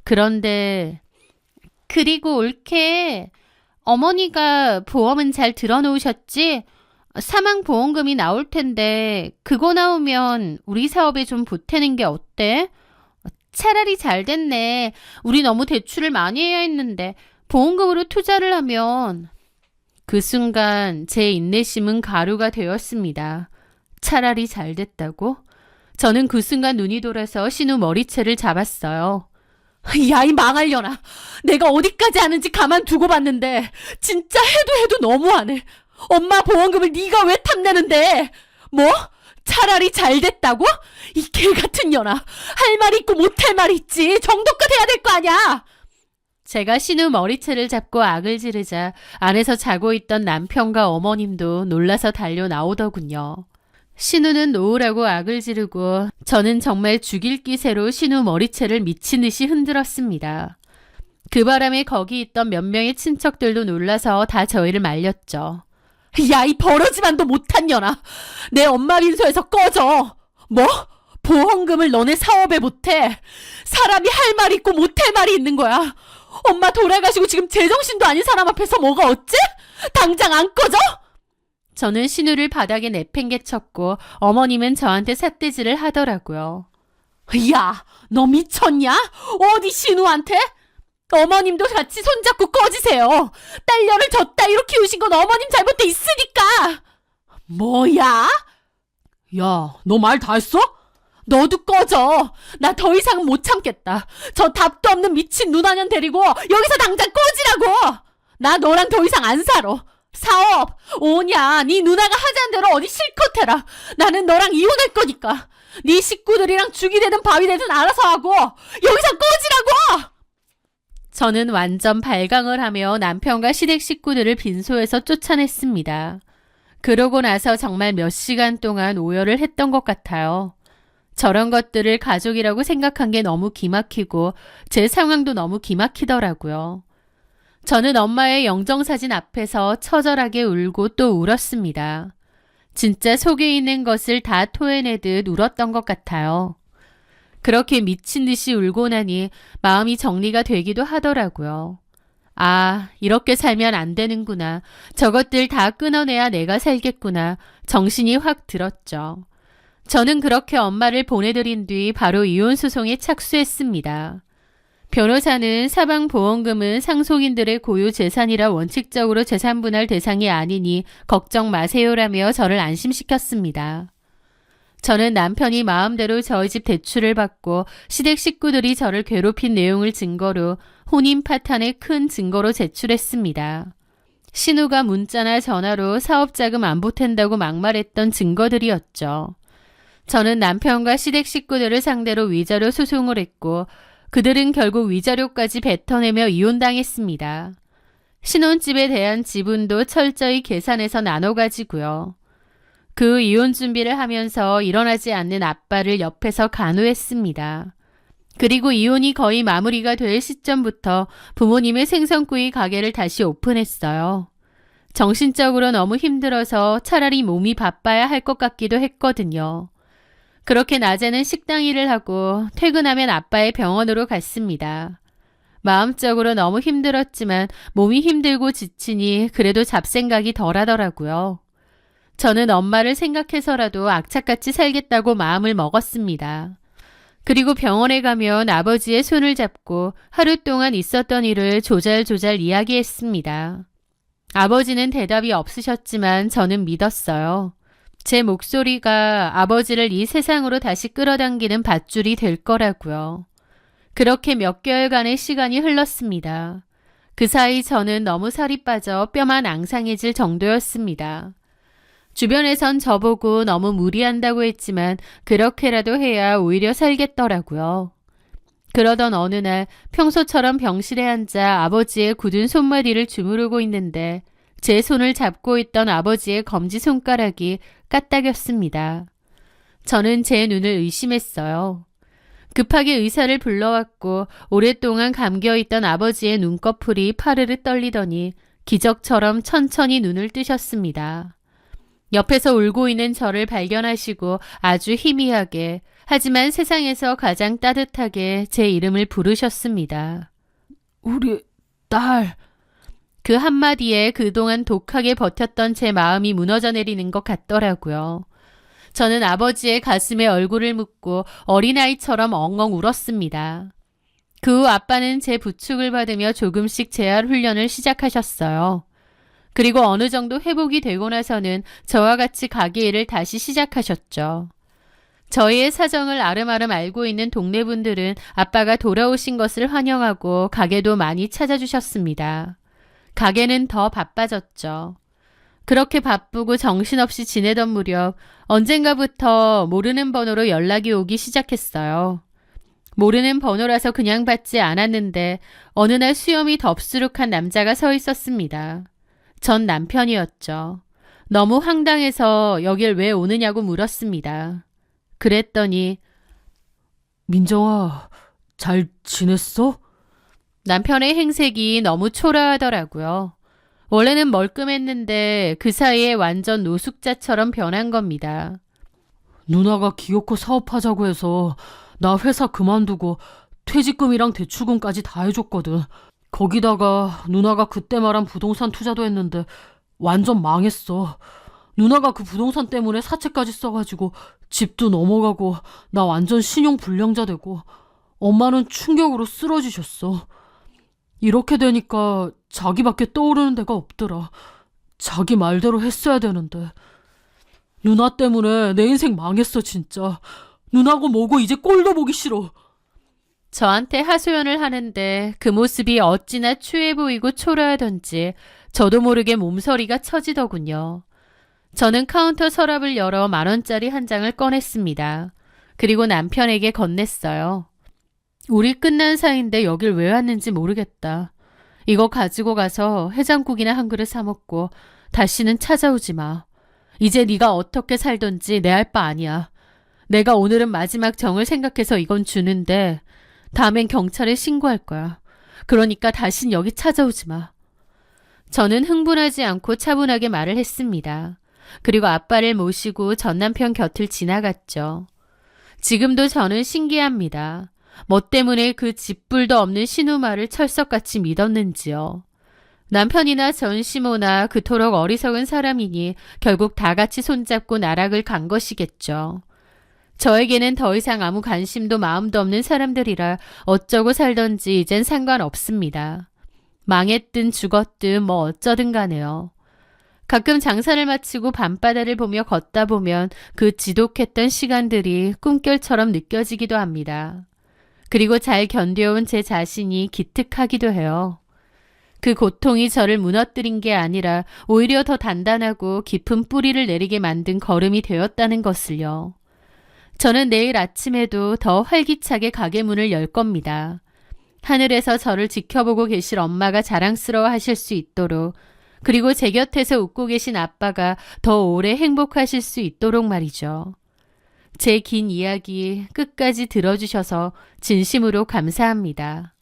그런데 그리고 옳게 어머니가 보험은 잘 들어놓으셨지? 사망보험금이 나올 텐데 그거 나오면 우리 사업에 좀 보태는 게 어때? 차라리 잘 됐네. 우리 너무 대출을 많이 해야 했는데 보험금으로 투자를 하면. 그 순간 제 인내심은 가루가 되었습니다. 차라리 잘 됐다고? 저는 그 순간 눈이 돌아서 신우 머리채를 잡았어요. 야, 이 망할려나. 내가 어디까지 아는지 가만두고 봤는데 진짜 해도 너무하네. 엄마 보험금을 네가 왜 탐내는데? 뭐? 차라리 잘 됐다고? 이 개같은 년아. 할 말 있고 못할 말 있지. 정도껏 해야 될 거 아니야. 제가 신우 머리채를 잡고 악을 지르자 안에서 자고 있던 남편과 어머님도 놀라서 달려 나오더군요. 신우는 놓으라고 악을 지르고 저는 정말 죽일 기세로 신우 머리채를 미친 듯이 흔들었습니다. 그 바람에 거기 있던 몇 명의 친척들도 놀라서 다 저희를 말렸죠. 야, 이 버러지만도 못한 년아. 내 엄마 빈소에서 꺼져. 뭐? 보험금을 너네 사업에 못해. 사람이 할 말 있고 못할 말이 있는 거야. 엄마 돌아가시고 지금 제정신도 아닌 사람 앞에서 뭐가 어째? 당장 안 꺼져? 저는 신우를 바닥에 내팽개쳤고 어머님은 저한테 삿대질을 하더라고요. 야, 너 미쳤냐? 어디 신우한테? 어머님도 같이 손잡고 꺼지세요. 딸녀를 저 따위로 키우신 건 어머님 잘못돼 있으니까. 뭐야? 야, 너 말 다 했어? 너도 꺼져. 나 더 이상 못 참겠다. 저 답도 없는 미친 누나년 데리고 여기서 당장 꺼지라고. 나 너랑 더 이상 안 살아. 사업 오냐. 네 누나가 하자는 대로 어디 실컷 해라. 나는 너랑 이혼할 거니까. 네 식구들이랑 죽이 되든 밥이 되든 알아서 하고 여기서 꺼지라고. 저는 완전 발광을 하며 남편과 시댁 식구들을 빈소에서 쫓아냈습니다. 그러고 나서 정말 몇 시간 동안 오열을 했던 것 같아요. 저런 것들을 가족이라고 생각한 게 너무 기막히고 제 상황도 너무 기막히더라고요. 저는 엄마의 영정사진 앞에서 처절하게 울고 또 울었습니다. 진짜 속에 있는 것을 다 토해내듯 울었던 것 같아요. 그렇게 미친 듯이 울고 나니 마음이 정리가 되기도 하더라고요. 아, 이렇게 살면 안 되는구나. 저것들 다 끊어내야 내가 살겠구나. 정신이 확 들었죠. 저는 그렇게 엄마를 보내드린 뒤 바로 이혼소송에 착수했습니다. 변호사는 사망보험금은 상속인들의 고유 재산이라 원칙적으로 재산분할 대상이 아니니 걱정 마세요라며 저를 안심시켰습니다. 저는 남편이 마음대로 저희 집 대출을 받고 시댁 식구들이 저를 괴롭힌 내용을 증거로 혼인 파탄의 큰 증거로 제출했습니다. 신우가 문자나 전화로 사업자금 안 보탠다고 막말했던 증거들이었죠. 저는 남편과 시댁 식구들을 상대로 위자료 소송을 했고 그들은 결국 위자료까지 뱉어내며 이혼당했습니다. 신혼집에 대한 지분도 철저히 계산해서 나눠 가지고요. 그 이혼 준비를 하면서 일어나지 않는 아빠를 옆에서 간호했습니다. 그리고 이혼이 거의 마무리가 될 시점부터 부모님의 생선구이 가게를 다시 오픈했어요. 정신적으로 너무 힘들어서 차라리 몸이 바빠야 할 것 같기도 했거든요. 그렇게 낮에는 식당 일을 하고 퇴근하면 아빠의 병원으로 갔습니다. 마음적으로 너무 힘들었지만 몸이 힘들고 지치니 그래도 잡생각이 덜하더라고요. 저는 엄마를 생각해서라도 악착같이 살겠다고 마음을 먹었습니다. 그리고 병원에 가면 아버지의 손을 잡고 하루 동안 있었던 일을 조잘조잘 이야기했습니다. 아버지는 대답이 없으셨지만 저는 믿었어요. 제 목소리가 아버지를 이 세상으로 다시 끌어당기는 밧줄이 될 거라고요. 그렇게 몇 개월간의 시간이 흘렀습니다. 그 사이 저는 너무 살이 빠져 뼈만 앙상해질 정도였습니다. 주변에선 저보고 너무 무리한다고 했지만 그렇게라도 해야 오히려 살겠더라고요. 그러던 어느 날 평소처럼 병실에 앉아 아버지의 굳은 손마디를 주무르고 있는데 제 손을 잡고 있던 아버지의 검지손가락이 까딱였습니다. 저는 제 눈을 의심했어요. 급하게 의사를 불러왔고 오랫동안 감겨있던 아버지의 눈꺼풀이 파르르 떨리더니 기적처럼 천천히 눈을 뜨셨습니다. 옆에서 울고 있는 저를 발견하시고 아주 희미하게 하지만 세상에서 가장 따뜻하게 제 이름을 부르셨습니다. 우리 딸. 그 한마디에 그동안 독하게 버텼던 제 마음이 무너져 내리는 것 같더라고요. 저는 아버지의 가슴에 얼굴을 묻고 어린아이처럼 엉엉 울었습니다. 그 후 아빠는 제 부축을 받으며 조금씩 재활 훈련을 시작하셨어요. 그리고 어느 정도 회복이 되고 나서는 저와 같이 가게 일을 다시 시작하셨죠. 저희의 사정을 아름아름 알고 있는 동네 분들은 아빠가 돌아오신 것을 환영하고 가게도 많이 찾아주셨습니다. 가게는 더 바빠졌죠. 그렇게 바쁘고 정신없이 지내던 무렵 언젠가부터 모르는 번호로 연락이 오기 시작했어요. 모르는 번호라서 그냥 받지 않았는데 어느 날 수염이 덥수룩한 남자가 서 있었습니다. 전 남편이었죠. 너무 황당해서 여길 왜 오느냐고 물었습니다. 그랬더니 민정아, 잘 지냈어? 남편의 행색이 너무 초라하더라고요. 원래는 멀끔했는데 그 사이에 완전 노숙자처럼 변한 겁니다. 누나가 기어코 사업하자고 해서 나 회사 그만두고 퇴직금이랑 대출금까지 다 해줬거든. 거기다가 누나가 그때 말한 부동산 투자도 했는데 완전 망했어. 누나가 그 부동산 때문에 사채까지 써가지고 집도 넘어가고 나 완전 신용불량자 되고 엄마는 충격으로 쓰러지셨어. 이렇게 되니까 자기밖에 떠오르는 데가 없더라. 자기 말대로 했어야 되는데. 누나 때문에 내 인생 망했어 진짜. 누나고 뭐고 이제 꼴도 보기 싫어. 저한테 하소연을 하는데 그 모습이 어찌나 추해 보이고 초라하던지 저도 모르게 몸서리가 처지더군요. 저는 카운터 서랍을 열어 10,000원짜리 한 장을 꺼냈습니다. 그리고 남편에게 건넸어요. 우리 끝난 사이인데 여길 왜 왔는지 모르겠다. 이거 가지고 가서 해장국이나 한 그릇 사 먹고 다시는 찾아오지 마. 이제 네가 어떻게 살던지 내 알 바 아니야. 내가 오늘은 마지막 정을 생각해서 이건 주는데 다음엔 경찰에 신고할 거야. 그러니까 다신 여기 찾아오지 마. 저는 흥분하지 않고 차분하게 말을 했습니다. 그리고 아빠를 모시고 전 남편 곁을 지나갔죠. 지금도 저는 신기합니다. 뭐 때문에 그 집불도 없는 신우말을 철석같이 믿었는지요. 남편이나 전시모나 그토록 어리석은 사람이니 결국 다 같이 손잡고 나락을 간 것이겠죠. 저에게는 더 이상 아무 관심도 마음도 없는 사람들이라 어쩌고 살던지 이젠 상관없습니다. 망했든 죽었든 뭐 어쩌든 가네요. 가끔 장사를 마치고 밤바다를 보며 걷다 보면 그 지독했던 시간들이 꿈결처럼 느껴지기도 합니다. 그리고 잘 견뎌온 제 자신이 기특하기도 해요. 그 고통이 저를 무너뜨린 게 아니라 오히려 더 단단하고 깊은 뿌리를 내리게 만든 걸음이 되었다는 것을요. 저는 내일 아침에도 더 활기차게 가게 문을 열 겁니다. 하늘에서 저를 지켜보고 계실 엄마가 자랑스러워 하실 수 있도록, 그리고 제 곁에서 웃고 계신 아빠가 더 오래 행복하실 수 있도록 말이죠. 제 긴 이야기 끝까지 들어주셔서 진심으로 감사합니다.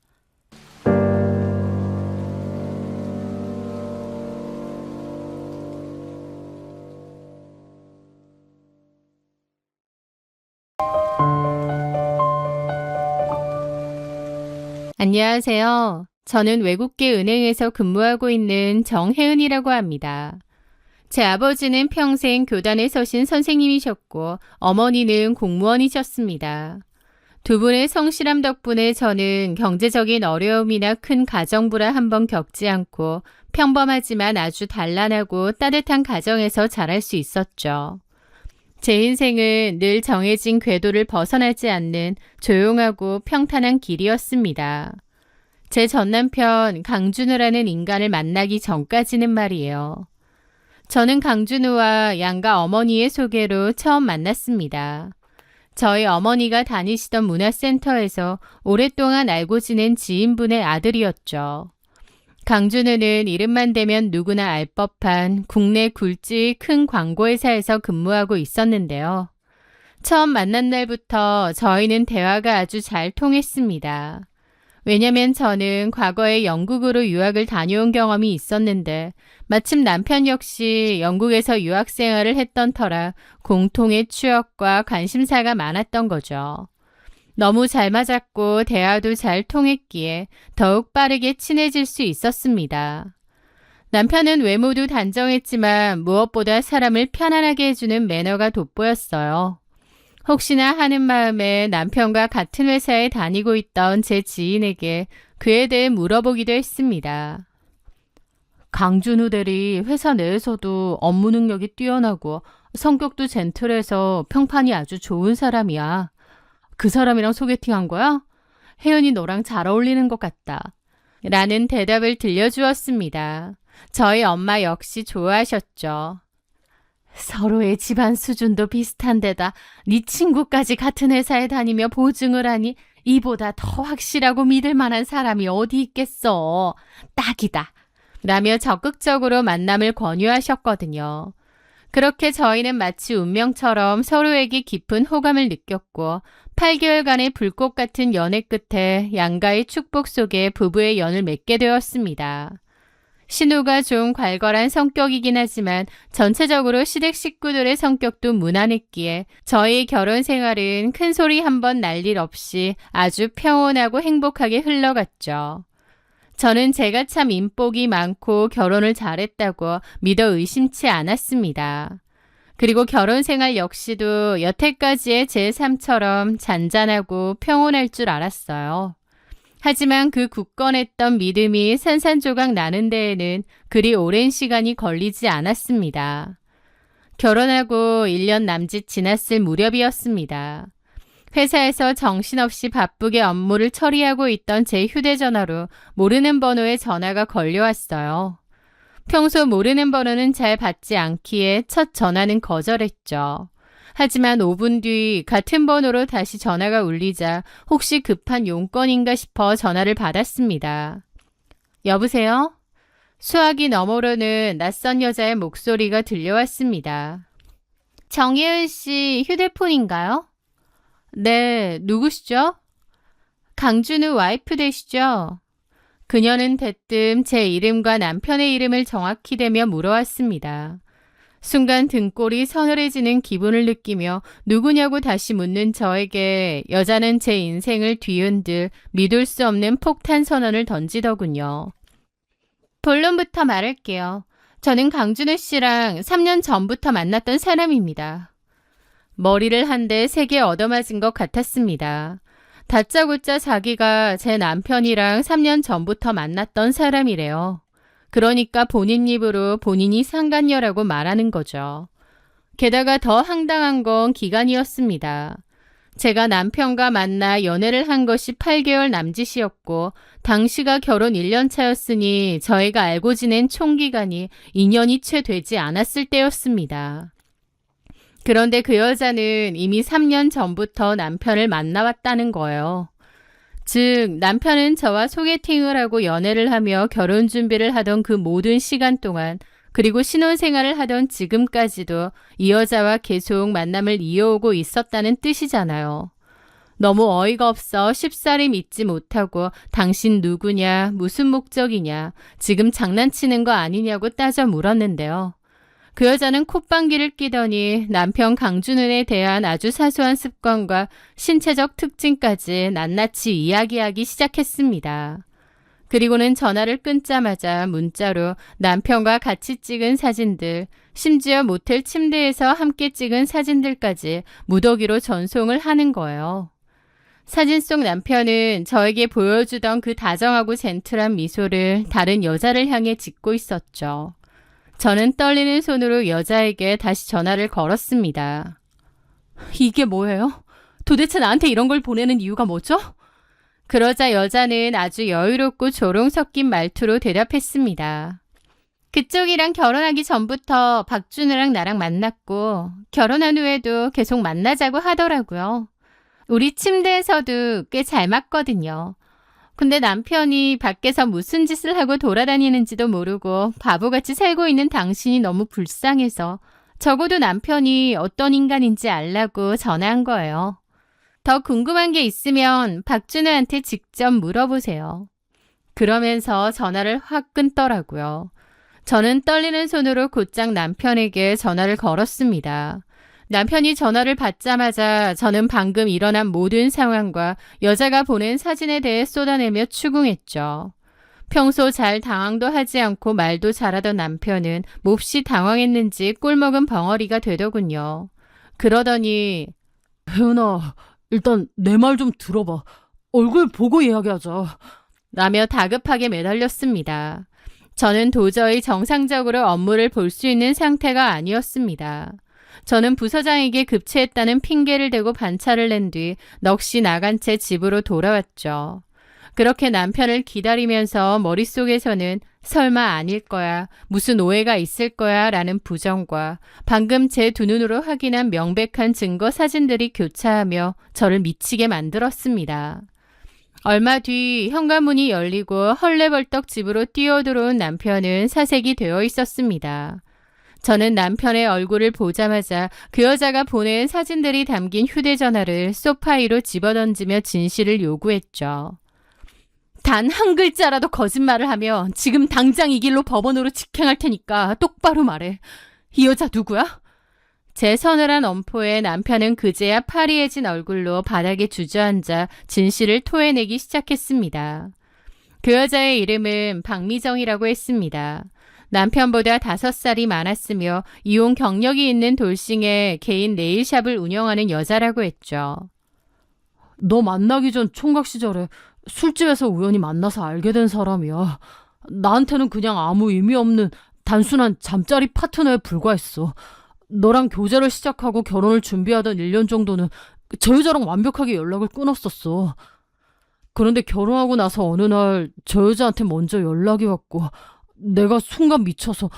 안녕하세요. 저는 외국계 은행에서 근무하고 있는 정혜은이라고 합니다. 제 아버지는 평생 교단에 서신 선생님이셨고 어머니는 공무원이셨습니다. 두 분의 성실함 덕분에 저는 경제적인 어려움이나 큰 가정부라 한번 겪지 않고 평범하지만 아주 단란하고 따뜻한 가정에서 자랄 수 있었죠. 제 인생은 늘 정해진 궤도를 벗어나지 않는 조용하고 평탄한 길이었습니다. 제 전남편 강준우라는 인간을 만나기 전까지는 말이에요. 저는 강준우와 양가 어머니의 소개로 처음 만났습니다. 저희 어머니가 다니시던 문화센터에서 오랫동안 알고 지낸 지인분의 아들이었죠. 강준우는 이름만 대면 누구나 알 법한 국내 굴지 큰 광고회사에서 근무하고 있었는데요. 처음 만난 날부터 저희는 대화가 아주 잘 통했습니다. 왜냐면 저는 과거에 영국으로 유학을 다녀온 경험이 있었는데 마침 남편 역시 영국에서 유학 생활을 했던 터라 공통의 추억과 관심사가 많았던 거죠. 너무 잘 맞았고 대화도 잘 통했기에 더욱 빠르게 친해질 수 있었습니다. 남편은 외모도 단정했지만 무엇보다 사람을 편안하게 해주는 매너가 돋보였어요. 혹시나 하는 마음에 남편과 같은 회사에 다니고 있던 제 지인에게 그에 대해 물어보기도 했습니다. 강준우 대리 회사 내에서도 업무 능력이 뛰어나고 성격도 젠틀해서 평판이 아주 좋은 사람이야. 그 사람이랑 소개팅한 거야? 혜연이 너랑 잘 어울리는 것 같다. 라는 대답을 들려주었습니다. 저희 엄마 역시 좋아하셨죠. 서로의 집안 수준도 비슷한 데다 네 친구까지 같은 회사에 다니며 보증을 하니 이보다 더 확실하고 믿을 만한 사람이 어디 있겠어. 딱이다. 라며 적극적으로 만남을 권유하셨거든요. 그렇게 저희는 마치 운명처럼 서로에게 깊은 호감을 느꼈고 8개월간의 불꽃 같은 연애 끝에 양가의 축복 속에 부부의 연을 맺게 되었습니다. 신우가 좀 괄괄한 성격이긴 하지만 전체적으로 시댁 식구들의 성격도 무난했기에 저희 결혼 생활은 큰 소리 한번 날 일 없이 아주 평온하고 행복하게 흘러갔죠. 저는 제가 참 인복이 많고 결혼을 잘했다고 믿어 의심치 않았습니다. 그리고 결혼 생활 역시도 여태까지의 제 삶처럼 잔잔하고 평온할 줄 알았어요. 하지만 그 굳건했던 믿음이 산산조각 나는 데에는 그리 오랜 시간이 걸리지 않았습니다. 결혼하고 1년 남짓 지났을 무렵이었습니다. 회사에서 정신없이 바쁘게 업무를 처리하고 있던 제 휴대전화로 모르는 번호의 전화가 걸려왔어요. 평소 모르는 번호는 잘 받지 않기에 첫 전화는 거절했죠. 하지만 5분 뒤 같은 번호로 다시 전화가 울리자 혹시 급한 용건인가 싶어 전화를 받았습니다. 여보세요? 수화기 너머로는 낯선 여자의 목소리가 들려왔습니다. 정혜은 씨 휴대폰인가요? 네, 누구시죠? 강준우 와이프 되시죠? 그녀는 대뜸 제 이름과 남편의 이름을 정확히 대며 물어왔습니다. 순간 등골이 서늘해지는 기분을 느끼며 누구냐고 다시 묻는 저에게 여자는 제 인생을 뒤흔들 믿을 수 없는 폭탄 선언을 던지더군요. 본론부터 말할게요. 저는 강준우 씨랑 3년 전부터 만났던 사람입니다. 머리를 한 대 세게 얻어맞은 것 같았습니다. 다짜고짜 자기가 제 남편이랑 3년 전부터 만났던 사람이래요. 그러니까 본인 입으로 본인이 상간녀라고 말하는 거죠. 게다가 더 황당한 건 기간이었습니다. 제가 남편과 만나 연애를 한 것이 8개월 남짓이었고 당시가 결혼 1년 차였으니 저희가 알고 지낸 총 기간이 2년이 채 되지 않았을 때였습니다. 그런데 그 여자는 이미 3년 전부터 남편을 만나왔다는 거예요. 즉 남편은 저와 소개팅을 하고 연애를 하며 결혼 준비를 하던 그 모든 시간 동안 그리고 신혼생활을 하던 지금까지도 이 여자와 계속 만남을 이어오고 있었다는 뜻이잖아요. 너무 어이가 없어 쉽사리 믿지 못하고 당신 누구냐, 무슨 목적이냐, 지금 장난치는 거 아니냐고 따져 물었는데요. 그 여자는 콧방귀를 끼더니 남편 강준은에 대한 아주 사소한 습관과 신체적 특징까지 낱낱이 이야기하기 시작했습니다. 그리고는 전화를 끊자마자 문자로 남편과 같이 찍은 사진들, 심지어 모텔 침대에서 함께 찍은 사진들까지 무더기로 전송을 하는 거예요. 사진 속 남편은 저에게 보여주던 그 다정하고 젠틀한 미소를 다른 여자를 향해 짓고 있었죠. 저는 떨리는 손으로 여자에게 다시 전화를 걸었습니다. 이게 뭐예요? 도대체 나한테 이런 걸 보내는 이유가 뭐죠? 그러자 여자는 아주 여유롭고 조롱 섞인 말투로 대답했습니다. 그쪽이랑 결혼하기 전부터 박준우랑 나랑 만났고 결혼한 후에도 계속 만나자고 하더라고요. 우리 침대에서도 꽤 잘 맞거든요. 근데 남편이 밖에서 무슨 짓을 하고 돌아다니는지도 모르고 바보같이 살고 있는 당신이 너무 불쌍해서 적어도 남편이 어떤 인간인지 알라고 전화한 거예요. 더 궁금한 게 있으면 박준우한테 직접 물어보세요. 그러면서 전화를 확 끊더라고요. 저는 떨리는 손으로 곧장 남편에게 전화를 걸었습니다. 남편이 전화를 받자마자 저는 방금 일어난 모든 상황과 여자가 보낸 사진에 대해 쏟아내며 추궁했죠. 평소 잘 당황도 하지 않고 말도 잘하던 남편은 몹시 당황했는지 꿀먹은 벙어리가 되더군요. 그러더니 혜은아, 일단 내 말 좀 들어봐. 얼굴 보고 이야기하자. 라며 다급하게 매달렸습니다. 저는 도저히 정상적으로 업무를 볼 수 있는 상태가 아니었습니다. 저는 부서장에게 급체했다는 핑계를 대고 반차를 낸 뒤 넋이 나간 채 집으로 돌아왔죠. 그렇게 남편을 기다리면서 머릿속에서는 설마 아닐 거야, 무슨 오해가 있을 거야 라는 부정과 방금 제 두 눈으로 확인한 명백한 증거 사진들이 교차하며 저를 미치게 만들었습니다. 얼마 뒤 현관문이 열리고 헐레벌떡 집으로 뛰어들어온 남편은 사색이 되어 있었습니다. 저는 남편의 얼굴을 보자마자 그 여자가 보낸 사진들이 담긴 휴대전화를 소파 위로 집어던지며 진실을 요구했죠. 단 한 글자라도 거짓말을 하면 지금 당장 이 길로 법원으로 직행할 테니까 똑바로 말해. 이 여자 누구야? 제 서늘한 엄포에 남편은 그제야 파리해진 얼굴로 바닥에 주저앉아 진실을 토해내기 시작했습니다. 그 여자의 이름은 박미정이라고 했습니다. 남편보다 5살이 많았으며 이혼 경력이 있는 돌싱에 개인 네일샵을 운영하는 여자라고 했죠. 너 만나기 전 총각 시절에 술집에서 우연히 만나서 알게 된 사람이야. 나한테는 그냥 아무 의미 없는 단순한 잠자리 파트너에 불과했어. 너랑 교제를 시작하고 결혼을 준비하던 1년 정도는 저 여자랑 완벽하게 연락을 끊었었어. 그런데 결혼하고 나서 어느 날 저 여자한테 먼저 연락이 왔고 내가 순간 미쳐서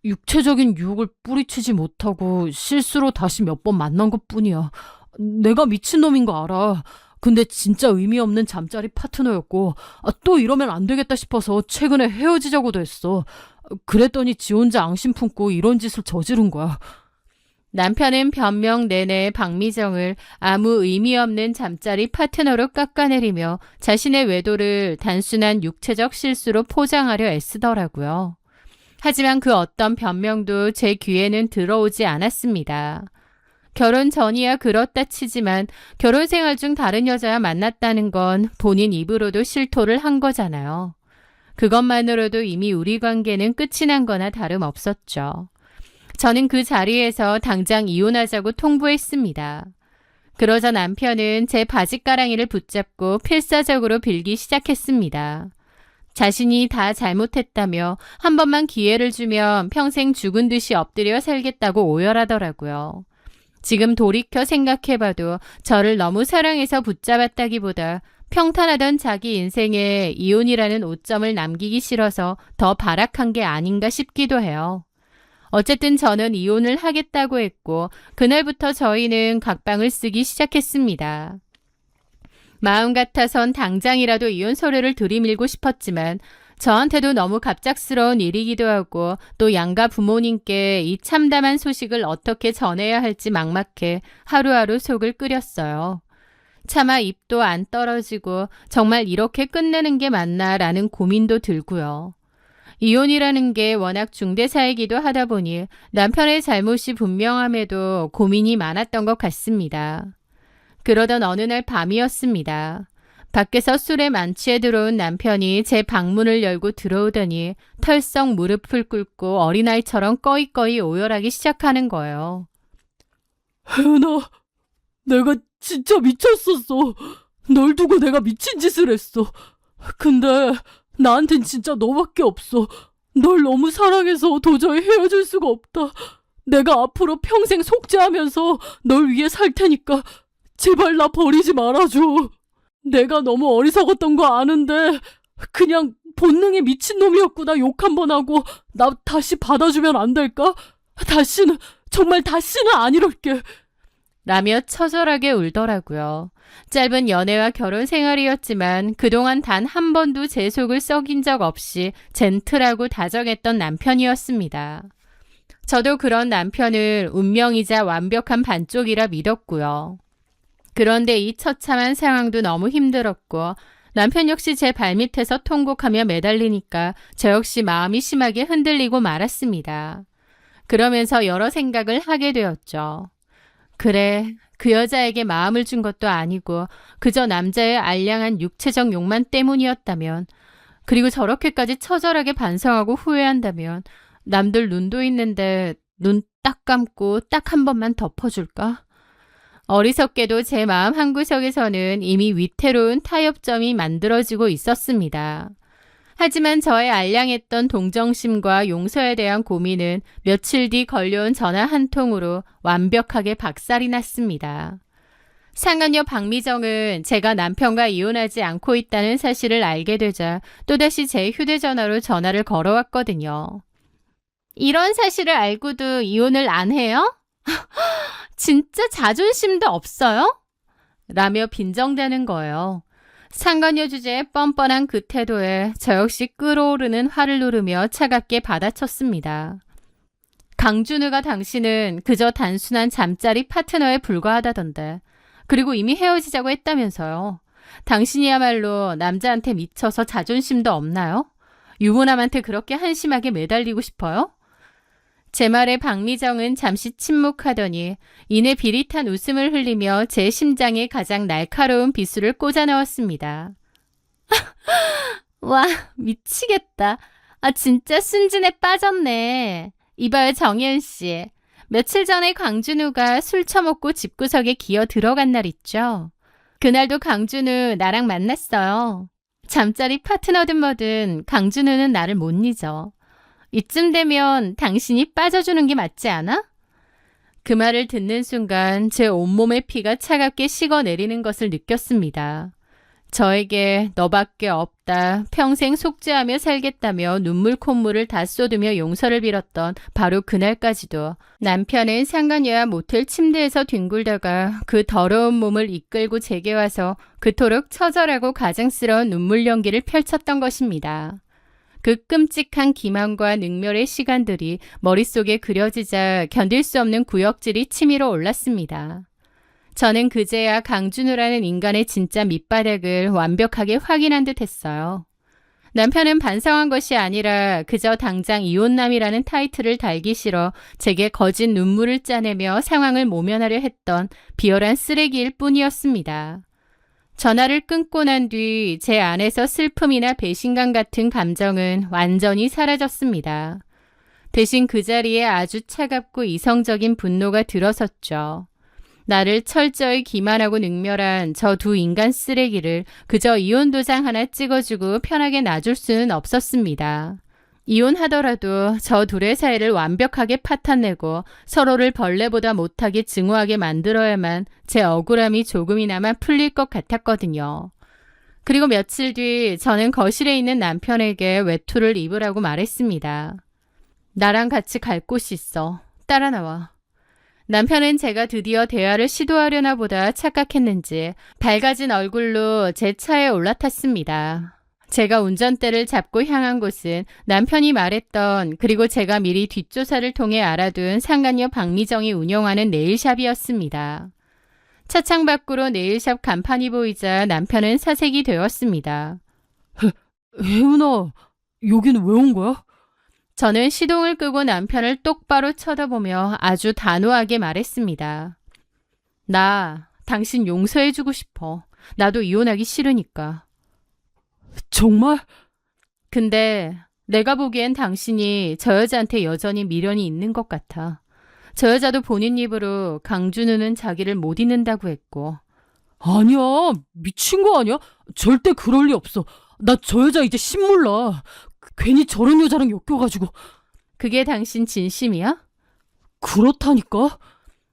육체적인 유혹을 뿌리치지 못하고 실수로 다시 몇 번 만난 것뿐이야. 내가 미친놈인 거 알아. 근데 진짜 의미 없는 잠자리 파트너였고 또 이러면 안 되겠다 싶어서 최근에 헤어지자고도 했어. 그랬더니 지 혼자 앙심 품고 이런 짓을 저지른 거야. 남편은 변명 내내 박미정을 아무 의미 없는 잠자리 파트너로 깎아내리며 자신의 외도를 단순한 육체적 실수로 포장하려 애쓰더라고요. 하지만 그 어떤 변명도 제 귀에는 들어오지 않았습니다. 결혼 전이야 그렇다 치지만 결혼 생활 중 다른 여자와 만났다는 건 본인 입으로도 실토를 한 거잖아요. 그것만으로도 이미 우리 관계는 끝이 난 거나 다름없었죠. 저는 그 자리에서 당장 이혼하자고 통보했습니다. 그러자 남편은 제 바짓가랑이를 붙잡고 필사적으로 빌기 시작했습니다. 자신이 다 잘못했다며 한 번만 기회를 주면 평생 죽은 듯이 엎드려 살겠다고 오열하더라고요. 지금 돌이켜 생각해봐도 저를 너무 사랑해서 붙잡았다기보다 평탄하던 자기 인생에 이혼이라는 오점을 남기기 싫어서 더 발악한 게 아닌가 싶기도 해요. 어쨌든 저는 이혼을 하겠다고 했고 그날부터 저희는 각방을 쓰기 시작했습니다. 마음 같아선 당장이라도 이혼 서류를 들이밀고 싶었지만 저한테도 너무 갑작스러운 일이기도 하고 또 양가 부모님께 이 참담한 소식을 어떻게 전해야 할지 막막해 하루하루 속을 끓였어요. 차마 입도 안 떨어지고 정말 이렇게 끝내는 게 맞나라는 고민도 들고요. 이혼이라는 게 워낙 중대사이기도 하다 보니 남편의 잘못이 분명함에도 고민이 많았던 것 같습니다. 그러던 어느 날 밤이었습니다. 밖에서 술에 만취해 들어온 남편이 제 방문을 열고 들어오더니 털썩 무릎을 꿇고 어린아이처럼 꺼이꺼이 오열하기 시작하는 거예요. 혜은아, 내가 진짜 미쳤었어. 널 두고 내가 미친 짓을 했어. 근데 나한텐 진짜 너밖에 없어. 널 너무 사랑해서 도저히 헤어질 수가 없다. 내가 앞으로 평생 속죄하면서 널 위해 살 테니까 제발 나 버리지 말아줘. 내가 너무 어리석었던 거 아는데 그냥 본능에 미친 놈이었구나 욕 한 번 하고 나 다시 받아주면 안 될까? 다시는, 정말 다시는 안 이럴게. 라며 처절하게 울더라고요. 짧은 연애와 결혼 생활이었지만 그동안 단 한 번도 제 속을 썩인 적 없이 젠틀하고 다정했던 남편이었습니다. 저도 그런 남편을 운명이자 완벽한 반쪽이라 믿었고요. 그런데 이 처참한 상황도 너무 힘들었고 남편 역시 제 발밑에서 통곡하며 매달리니까 저 역시 마음이 심하게 흔들리고 말았습니다. 그러면서 여러 생각을 하게 되었죠. 그래, 그 여자에게 마음을 준 것도 아니고 그저 남자의 알량한 육체적 욕만 때문이었다면, 그리고 저렇게까지 처절하게 반성하고 후회한다면 남들 눈도 있는데 눈 딱 감고 딱 한 번만 덮어줄까? 어리석게도 제 마음 한구석에서는 이미 위태로운 타협점이 만들어지고 있었습니다. 하지만 저의 알량했던 동정심과 용서에 대한 고민은 며칠 뒤 걸려온 전화 한 통으로 완벽하게 박살이 났습니다. 상간녀 박미정은 제가 남편과 이혼하지 않고 있다는 사실을 알게 되자 또다시 제 휴대전화로 전화를 걸어왔거든요. 이런 사실을 알고도 이혼을 안 해요? 진짜 자존심도 없어요? 라며 빈정대는 거예요. 상간녀 주제의 뻔뻔한 그 태도에 저 역시 끓어오르는 화를 누르며 차갑게 받아쳤습니다. 강준우가 당신은 그저 단순한 잠자리 파트너에 불과하다던데. 그리고 이미 헤어지자고 했다면서요. 당신이야말로 남자한테 미쳐서 자존심도 없나요? 유부남한테 그렇게 한심하게 매달리고 싶어요? 제 말에 박미정은 잠시 침묵하더니 이내 비릿한 웃음을 흘리며 제 심장에 가장 날카로운 비수를 꽂아 넣었습니다. 와, 미치겠다. 아, 진짜 순진에 빠졌네. 이봐요, 정혜은 씨. 며칠 전에 강준우가 술 처먹고 집구석에 기어 들어간 날 있죠. 그날도 강준우 나랑 만났어요. 잠자리 파트너든 뭐든 강준우는 나를 못 잊어. 이쯤 되면 당신이 빠져주는 게 맞지 않아? 그 말을 듣는 순간 제 온몸의 피가 차갑게 식어내리는 것을 느꼈습니다. 저에게 너밖에 없다, 평생 속죄하며 살겠다며 눈물 콧물을 다 쏟으며 용서를 빌었던 바로 그날까지도 남편은 상간녀와 모텔 침대에서 뒹굴다가 그 더러운 몸을 이끌고 제게 와서 그토록 처절하고 가증스러운 눈물 연기를 펼쳤던 것입니다. 그 끔찍한 기만과 능멸의 시간들이 머릿속에 그려지자 견딜 수 없는 구역질이 치밀어 올랐습니다. 저는 그제야 강준우라는 인간의 진짜 밑바닥을 완벽하게 확인한 듯 했어요. 남편은 반성한 것이 아니라 그저 당장 이혼남이라는 타이틀을 달기 싫어 제게 거짓 눈물을 짜내며 상황을 모면하려 했던 비열한 쓰레기일 뿐이었습니다. 전화를 끊고 난 뒤 제 안에서 슬픔이나 배신감 같은 감정은 완전히 사라졌습니다. 대신 그 자리에 아주 차갑고 이성적인 분노가 들어섰죠. 나를 철저히 기만하고 능멸한 저 두 인간 쓰레기를 그저 이혼 도장 하나 찍어주고 편하게 놔줄 수는 없었습니다. 이혼하더라도 저 둘의 사이를 완벽하게 파탄내고 서로를 벌레보다 못하게 증오하게 만들어야만 제 억울함이 조금이나마 풀릴 것 같았거든요. 그리고 며칠 뒤 저는 거실에 있는 남편에게 외투를 입으라고 말했습니다. 나랑 같이 갈 곳이 있어. 따라 나와. 남편은 제가 드디어 대화를 시도하려나 보다 착각했는지 밝아진 얼굴로 제 차에 올라탔습니다. 제가 운전대를 잡고 향한 곳은 남편이 말했던, 그리고 제가 미리 뒷조사를 통해 알아둔 상간녀 박미정이 운영하는 네일샵이었습니다. 차창 밖으로 네일샵 간판이 보이자 남편은 사색이 되었습니다. 혜은아, 여기는 왜 온 거야? 저는 시동을 끄고 남편을 똑바로 쳐다보며 아주 단호하게 말했습니다. 나 당신 용서해주고 싶어. 나도 이혼하기 싫으니까. 정말? 근데 내가 보기엔 당신이 저 여자한테 여전히 미련이 있는 것 같아. 저 여자도 본인 입으로 강준우는 자기를 못 잊는다고 했고. 아니야, 미친 거 아니야? 절대 그럴 리 없어. 나 저 여자 이제 신몰라. 괜히 저런 여자랑 엮여가지고. 그게 당신 진심이야? 그렇다니까?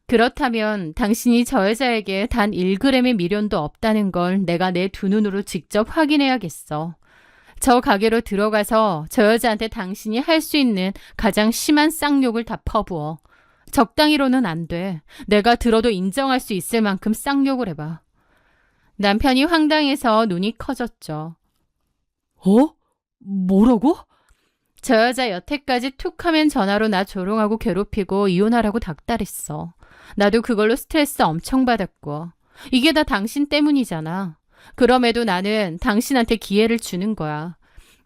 그렇다면 당신이 저 여자에게 단 1g의 미련도 없다는 걸 내가 내 두 눈으로 직접 확인해야겠어. 저 가게로 들어가서 저 여자한테 당신이 할 수 있는 가장 심한 쌍욕을 다 퍼부어. 적당히로는 안 돼. 내가 들어도 인정할 수 있을 만큼 쌍욕을 해봐. 남편이 황당해서 눈이 커졌죠. 뭐라고? 저 여자 여태까지 툭하면 전화로 나 조롱하고 괴롭히고 이혼하라고 닥달했어. 나도 그걸로 스트레스 엄청 받았고. 이게 다 당신 때문이잖아. 그럼에도 나는 당신한테 기회를 주는 거야.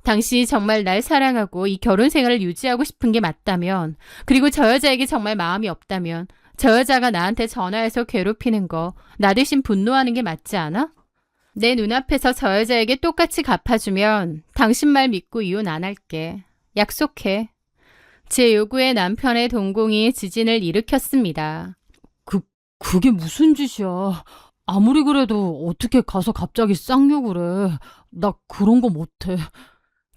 당신이 정말 날 사랑하고 이 결혼 생활을 유지하고 싶은 게 맞다면, 그리고 저 여자에게 정말 마음이 없다면 저 여자가 나한테 전화해서 괴롭히는 거 나 대신 분노하는 게 맞지 않아? 내 눈앞에서 저 여자에게 똑같이 갚아주면 당신 말 믿고 이혼 안 할게. 약속해. 제 요구에 남편의 동공이 지진을 일으켰습니다. 그게 무슨 짓이야. 아무리 그래도 어떻게 가서 갑자기 쌍욕을 해. 나 그런 거 못해.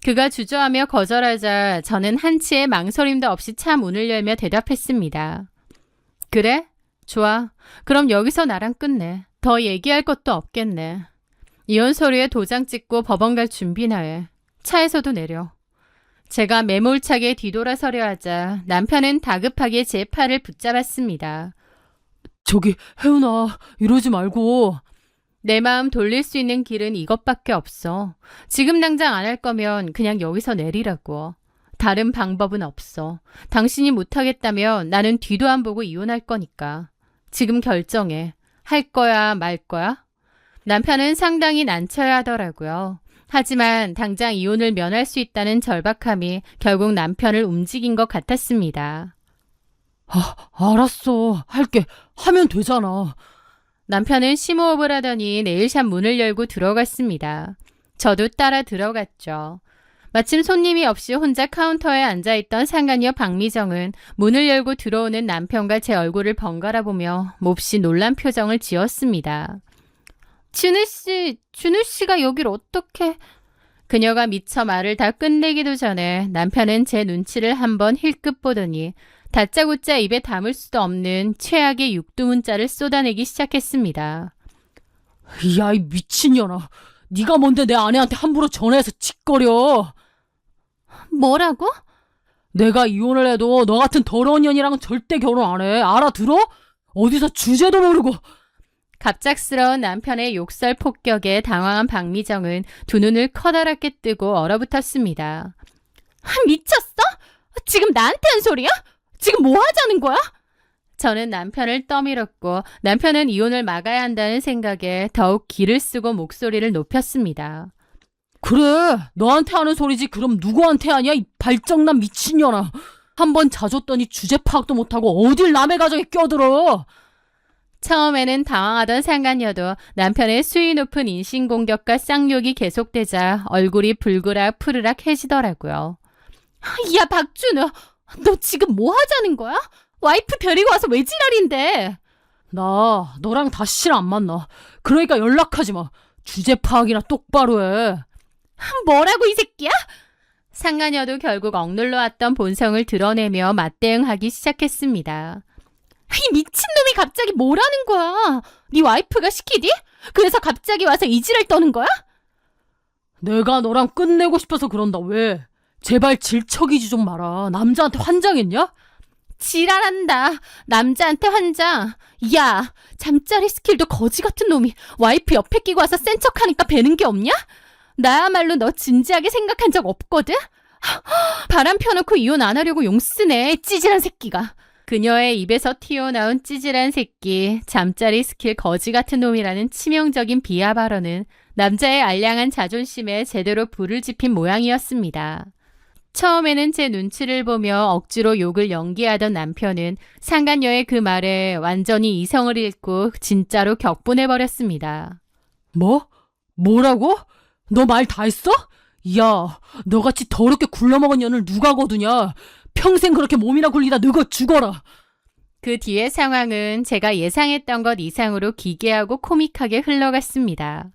그가 주저하며 거절하자 저는 한치의 망설임도 없이 차 문을 열며 대답했습니다. 그래? 좋아. 그럼 여기서 나랑 끝내. 더 얘기할 것도 없겠네. 이혼 서류에 도장 찍고 법원 갈 준비나 해. 차에서도 내려. 제가 매몰차게 뒤돌아서려 하자 남편은 다급하게 제 팔을 붙잡았습니다. 저기 혜은아, 이러지 말고. 내 마음 돌릴 수 있는 길은 이것밖에 없어. 지금 당장 안 할 거면 그냥 여기서 내리라고. 다른 방법은 없어. 당신이 못하겠다면 나는 뒤도 안 보고 이혼할 거니까. 지금 결정해. 할 거야, 말 거야? 남편은 상당히 난처해 하더라고요. 하지만 당장 이혼을 면할 수 있다는 절박함이 결국 남편을 움직인 것 같았습니다. 알았어. 할게. 하면 되잖아. 남편은 심호흡을 하더니 네일샵 문을 열고 들어갔습니다. 저도 따라 들어갔죠. 마침 손님이 없이 혼자 카운터에 앉아있던 상간녀 박미정은 문을 열고 들어오는 남편과 제 얼굴을 번갈아 보며 몹시 놀란 표정을 지었습니다. 준우 씨가 여길 어떻게... 그녀가 미처 말을 다 끝내기도 전에 남편은 제 눈치를 한번 힐끗 보더니 다짜고짜 입에 담을 수도 없는 최악의 육두문자를 쏟아내기 시작했습니다. 야, 이 미친년아. 네가 뭔데 내 아내한테 함부로 전화해서 짓거려. 뭐라고? 내가 이혼을 해도 너 같은 더러운 년이랑은 절대 결혼 안 해. 알아들어? 어디서 주제도 모르고. 갑작스러운 남편의 욕설 폭격에 당황한 박미정은 두 눈을 커다랗게 뜨고 얼어붙었습니다. 미쳤어? 지금 나한테 한 소리야? 지금 뭐 하자는 거야? 저는 남편을 떠밀었고 남편은 이혼을 막아야 한다는 생각에 더욱 기를 쓰고 목소리를 높였습니다. 그래, 너한테 하는 소리지. 그럼 누구한테 하냐, 이 발정난 미친년아. 한번 자줬더니 주제 파악도 못하고 어딜 남의 가정에 껴들어. 처음에는 당황하던 상간녀도 남편의 수위 높은 인신공격과 쌍욕이 계속되자 얼굴이 불그락 푸르락 해지더라고요. 야, 박준우, 너 지금 뭐 하자는 거야? 와이프 데리고 와서 왜 지랄인데? 나 너랑 다시는 안 만나. 그러니까 연락하지 마. 주제 파악이나 똑바로 해. 뭐라고 이 새끼야? 상간녀도 결국 억눌러 왔던 본성을 드러내며 맞대응하기 시작했습니다. 이 미친놈이 갑자기 뭐라는 거야? 네 와이프가 시키디? 그래서 갑자기 와서 이 지랄 떠는 거야? 내가 너랑 끝내고 싶어서 그런다. 왜? 제발 질척이지 좀 마라. 남자한테 환장했냐? 지랄한다. 남자한테 환장. 야, 잠자리 스킬도 거지 같은 놈이 와이프 옆에 끼고 와서 센 척하니까 배는 게 없냐? 나야말로 너 진지하게 생각한 적 없거든? 바람 펴놓고 이혼 안 하려고 용 쓰네, 찌질한 새끼가. 그녀의 입에서 튀어나온 찌질한 새끼, 잠자리 스킬 거지 같은 놈이라는 치명적인 비하 발언은 남자의 알량한 자존심에 제대로 불을 지핀 모양이었습니다. 처음에는 제 눈치를 보며 억지로 욕을 연기하던 남편은 상간녀의 그 말에 완전히 이성을 잃고 진짜로 격분해버렸습니다. 뭐라고? 너 말 다 했어? 야, 너같이 더럽게 굴러먹은 년을 누가 거두냐? 평생 그렇게 몸이나 굴리다 늙어 죽어라. 그 뒤의 상황은 제가 예상했던 것 이상으로 기괴하고 코믹하게 흘러갔습니다.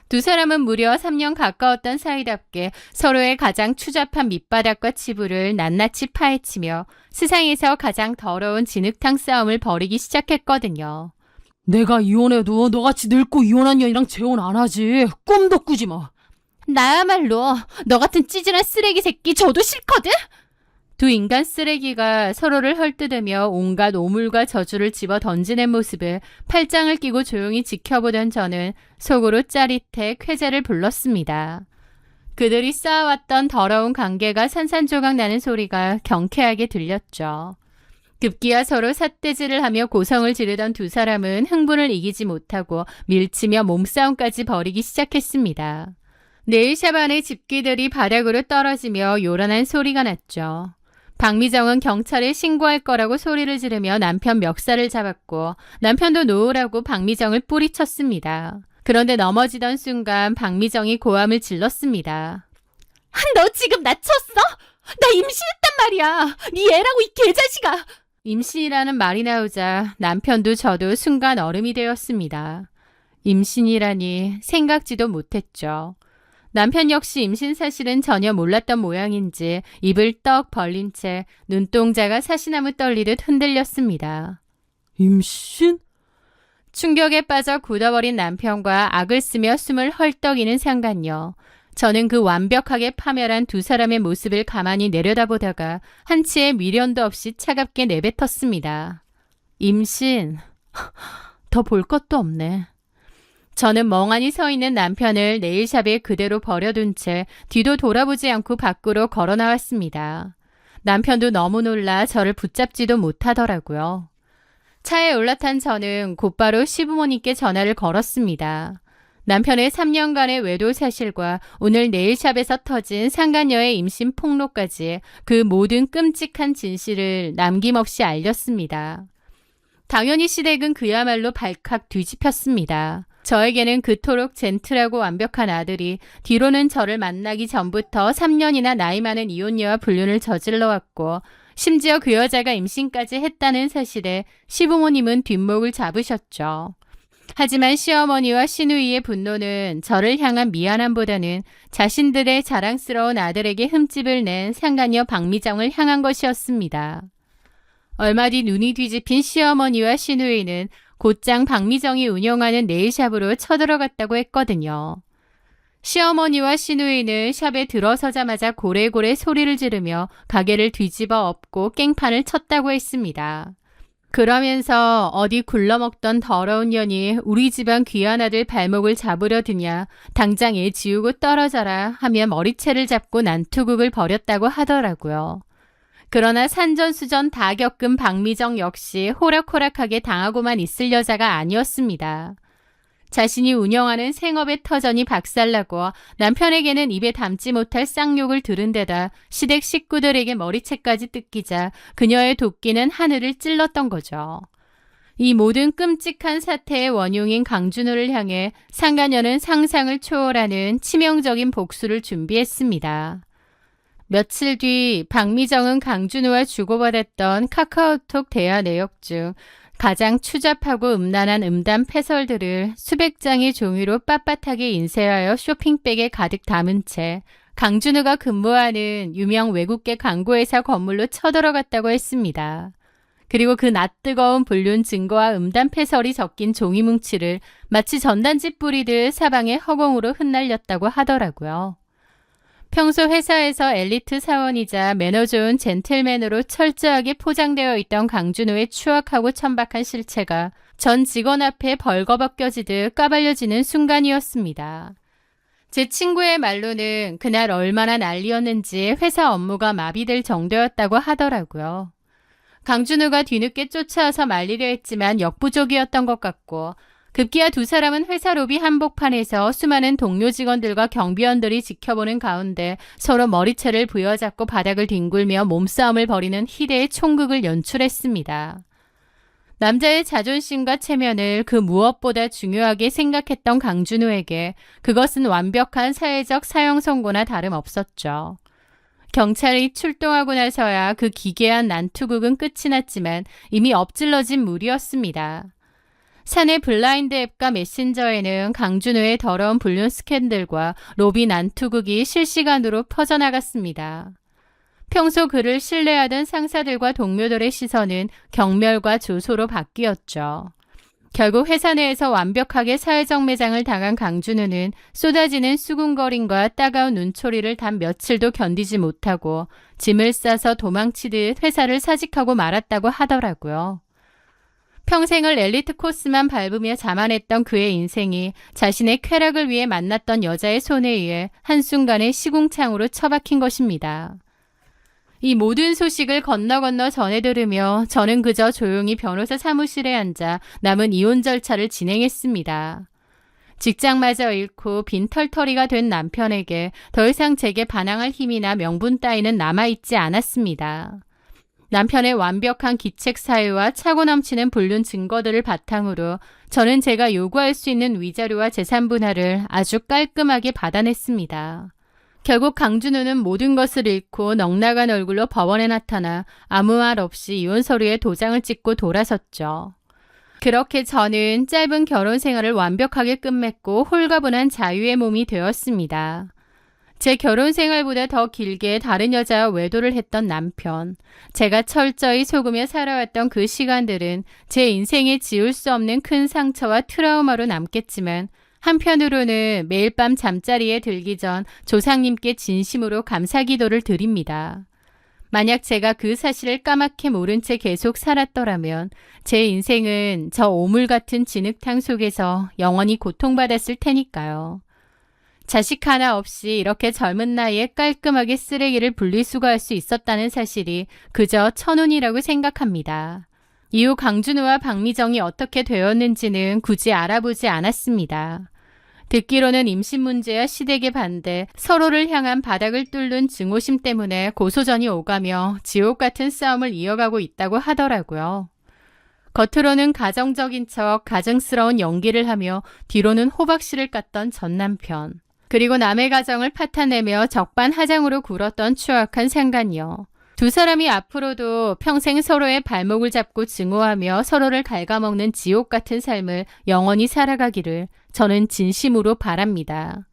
두 사람은 무려 3년 가까웠던 사이답게 서로의 가장 추잡한 밑바닥과 치부를 낱낱이 파헤치며 세상에서 가장 더러운 진흙탕 싸움을 벌이기 시작했거든요. 내가 이혼해도 너같이 늙고 이혼한 년이랑 재혼 안 하지. 꿈도 꾸지 마. 나야말로 너 같은 찌질한 쓰레기 새끼 저도 싫거든? 두 인간 쓰레기가 서로를 헐뜯으며 온갖 오물과 저주를 집어 던지는 모습을 팔짱을 끼고 조용히 지켜보던 저는 속으로 짜릿해 쾌재를 불렀습니다. 그들이 쌓아왔던 더러운 관계가 산산조각 나는 소리가 경쾌하게 들렸죠. 급기야 서로 삿대질을 하며 고성을 지르던 두 사람은 흥분을 이기지 못하고 밀치며 몸싸움까지 벌이기 시작했습니다. 네일샵 안의 집기들이 바닥으로 떨어지며 요란한 소리가 났죠. 박미정은 경찰에 신고할 거라고 소리를 지르며 남편 멱살을 잡았고 남편도 놓으라고 박미정을 뿌리쳤습니다. 그런데 넘어지던 순간 박미정이 고함을 질렀습니다. 너 지금 나 쳤어? 나 임신했단 말이야. 네 애라고 이 개자식아. 임신이라는 말이 나오자 남편도 저도 순간 얼음이 되었습니다. 임신이라니 생각지도 못했죠. 남편 역시 임신 사실은 전혀 몰랐던 모양인지 입을 떡 벌린 채 눈동자가 사시나무 떨리듯 흔들렸습니다. 임신? 충격에 빠져 굳어버린 남편과 악을 쓰며 숨을 헐떡이는 상간녀. 저는 그 완벽하게 파멸한 두 사람의 모습을 가만히 내려다보다가 한치의 미련도 없이 차갑게 내뱉었습니다. 임신. 더 볼 것도 없네. 저는 멍하니 서 있는 남편을 네일샵에 그대로 버려둔 채 뒤도 돌아보지 않고 밖으로 걸어 나왔습니다. 남편도 너무 놀라 저를 붙잡지도 못하더라고요. 차에 올라탄 저는 곧바로 시부모님께 전화를 걸었습니다. 남편의 3년간의 외도 사실과 오늘 네일샵에서 터진 상간녀의 임신 폭로까지 그 모든 끔찍한 진실을 남김없이 알렸습니다. 당연히 시댁은 그야말로 발칵 뒤집혔습니다. 저에게는 그토록 젠틀하고 완벽한 아들이 뒤로는 저를 만나기 전부터 3년이나 나이 많은 이혼녀와 불륜을 저질러왔고 심지어 그 여자가 임신까지 했다는 사실에 시부모님은 뒷목을 잡으셨죠. 하지만 시어머니와 시누이의 분노는 저를 향한 미안함보다는 자신들의 자랑스러운 아들에게 흠집을 낸 상간녀 박미정을 향한 것이었습니다. 얼마 뒤 눈이 뒤집힌 시어머니와 시누이는 곧장 박미정이 운영하는 네일샵으로 쳐들어갔다고 했거든요. 시어머니와 시누이는 샵에 들어서자마자 고래고래 소리를 지르며 가게를 뒤집어 엎고 깽판을 쳤다고 했습니다. 그러면서 어디 굴러먹던 더러운 년이 우리 집안 귀한 아들 발목을 잡으려 드냐 당장 애 지우고 떨어져라 하며 머리채를 잡고 난투극을 벌였다고 하더라고요. 그러나 산전수전 다 겪은 박미정 역시 호락호락하게 당하고만 있을 여자가 아니었습니다. 자신이 운영하는 생업의 터전이 박살나고 남편에게는 입에 담지 못할 쌍욕을 들은 데다 시댁 식구들에게 머리채까지 뜯기자 그녀의 도끼는 하늘을 찔렀던 거죠. 이 모든 끔찍한 사태의 원흉인 강준호를 향해 상간녀는 상상을 초월하는 치명적인 복수를 준비했습니다. 며칠 뒤 박미정은 강준호와 주고받았던 카카오톡 대화 내역 중 가장 추잡하고 음란한 음담 패설들을 수백 장의 종이로 빳빳하게 인쇄하여 쇼핑백에 가득 담은 채 강준호가 근무하는 유명 외국계 광고회사 건물로 쳐들어갔다고 했습니다. 그리고 그 낯뜨거운 불륜 증거와 음담 패설이 적힌 종이 뭉치를 마치 전단지 뿌리듯 사방에 허공으로 흩날렸다고 하더라고요. 평소 회사에서 엘리트 사원이자 매너 좋은 젠틀맨으로 철저하게 포장되어 있던 강준호의 추악하고 천박한 실체가 전 직원 앞에 벌거벗겨지듯 까발려지는 순간이었습니다. 제 친구의 말로는 그날 얼마나 난리였는지 회사 업무가 마비될 정도였다고 하더라고요. 강준호가 뒤늦게 쫓아와서 말리려 했지만 역부족이었던 것 같고 급기야 두 사람은 회사 로비 한복판에서 수많은 동료 직원들과 경비원들이 지켜보는 가운데 서로 머리채를 부여잡고 바닥을 뒹굴며 몸싸움을 벌이는 희대의 총극을 연출했습니다. 남자의 자존심과 체면을 그 무엇보다 중요하게 생각했던 강준호에게 그것은 완벽한 사회적 사형 선고나 다름없었죠. 경찰이 출동하고 나서야 그 기괴한 난투극은 끝이 났지만 이미 엎질러진 물이었습니다. 사내 블라인드 앱과 메신저에는 강준호의 더러운 불륜 스캔들과 로비 난투극이 실시간으로 퍼져나갔습니다. 평소 그를 신뢰하던 상사들과 동료들의 시선은 경멸과 조소로 바뀌었죠. 결국 회사 내에서 완벽하게 사회적 매장을 당한 강준우는 쏟아지는 수군거림과 따가운 눈초리를 단 며칠도 견디지 못하고 짐을 싸서 도망치듯 회사를 사직하고 말았다고 하더라고요. 평생을 엘리트 코스만 밟으며 자만했던 그의 인생이 자신의 쾌락을 위해 만났던 여자의 손에 의해 한순간에 시궁창으로 처박힌 것입니다. 이 모든 소식을 건너 전해 들으며 저는 그저 조용히 변호사 사무실에 앉아 남은 이혼 절차를 진행했습니다. 직장마저 잃고 빈털터리가 된 남편에게 더 이상 제게 반항할 힘이나 명분 따위는 남아있지 않았습니다. 남편의 완벽한 기책 사유와 차고 넘치는 불륜 증거들을 바탕으로 저는 제가 요구할 수 있는 위자료와 재산 분할을 아주 깔끔하게 받아냈습니다. 결국 강준우는 모든 것을 잃고 넉나간 얼굴로 법원에 나타나 아무 말 없이 이혼 서류에 도장을 찍고 돌아섰죠. 그렇게 저는 짧은 결혼 생활을 완벽하게 끝맺고 홀가분한 자유의 몸이 되었습니다. 제 결혼 생활보다 더 길게 다른 여자와 외도를 했던 남편, 제가 철저히 속으며 살아왔던 그 시간들은 제 인생에 지울 수 없는 큰 상처와 트라우마로 남겠지만 한편으로는 매일 밤 잠자리에 들기 전 조상님께 진심으로 감사기도를 드립니다. 만약 제가 그 사실을 까맣게 모른 채 계속 살았더라면 제 인생은 저 오물 같은 진흙탕 속에서 영원히 고통받았을 테니까요. 자식 하나 없이 이렇게 젊은 나이에 깔끔하게 쓰레기를 분리수거할 수 있었다는 사실이 그저 천운이라고 생각합니다. 이후 강준우와 박미정이 어떻게 되었는지는 굳이 알아보지 않았습니다. 듣기로는 임신 문제와 시댁의 반대, 서로를 향한 바닥을 뚫는 증오심 때문에 고소전이 오가며 지옥 같은 싸움을 이어가고 있다고 하더라고요. 겉으로는 가정적인 척 가증스러운 연기를 하며 뒤로는 호박씨를 깠던 전 남편. 그리고 남의 가정을 파탄내며 적반하장으로 굴었던 추악한 상간녀. 두 사람이 앞으로도 평생 서로의 발목을 잡고 증오하며 서로를 갉아먹는 지옥 같은 삶을 영원히 살아가기를 저는 진심으로 바랍니다.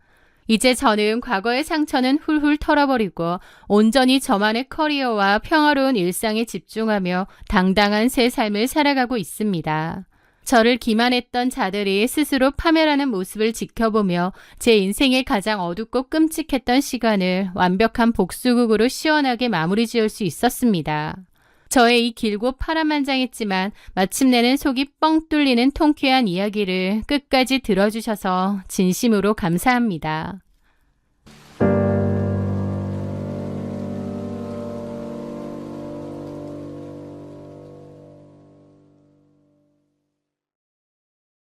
이제 저는 과거의 상처는 훌훌 털어버리고 온전히 저만의 커리어와 평화로운 일상에 집중하며 당당한 새 삶을 살아가고 있습니다. 저를 기만했던 자들이 스스로 파멸하는 모습을 지켜보며 제 인생의 가장 어둡고 끔찍했던 시간을 완벽한 복수극으로 시원하게 마무리 지을 수 있었습니다. 저의 이 길고 파란만장했지만 마침내는 속이 뻥 뚫리는 통쾌한 이야기를 끝까지 들어주셔서 진심으로 감사합니다.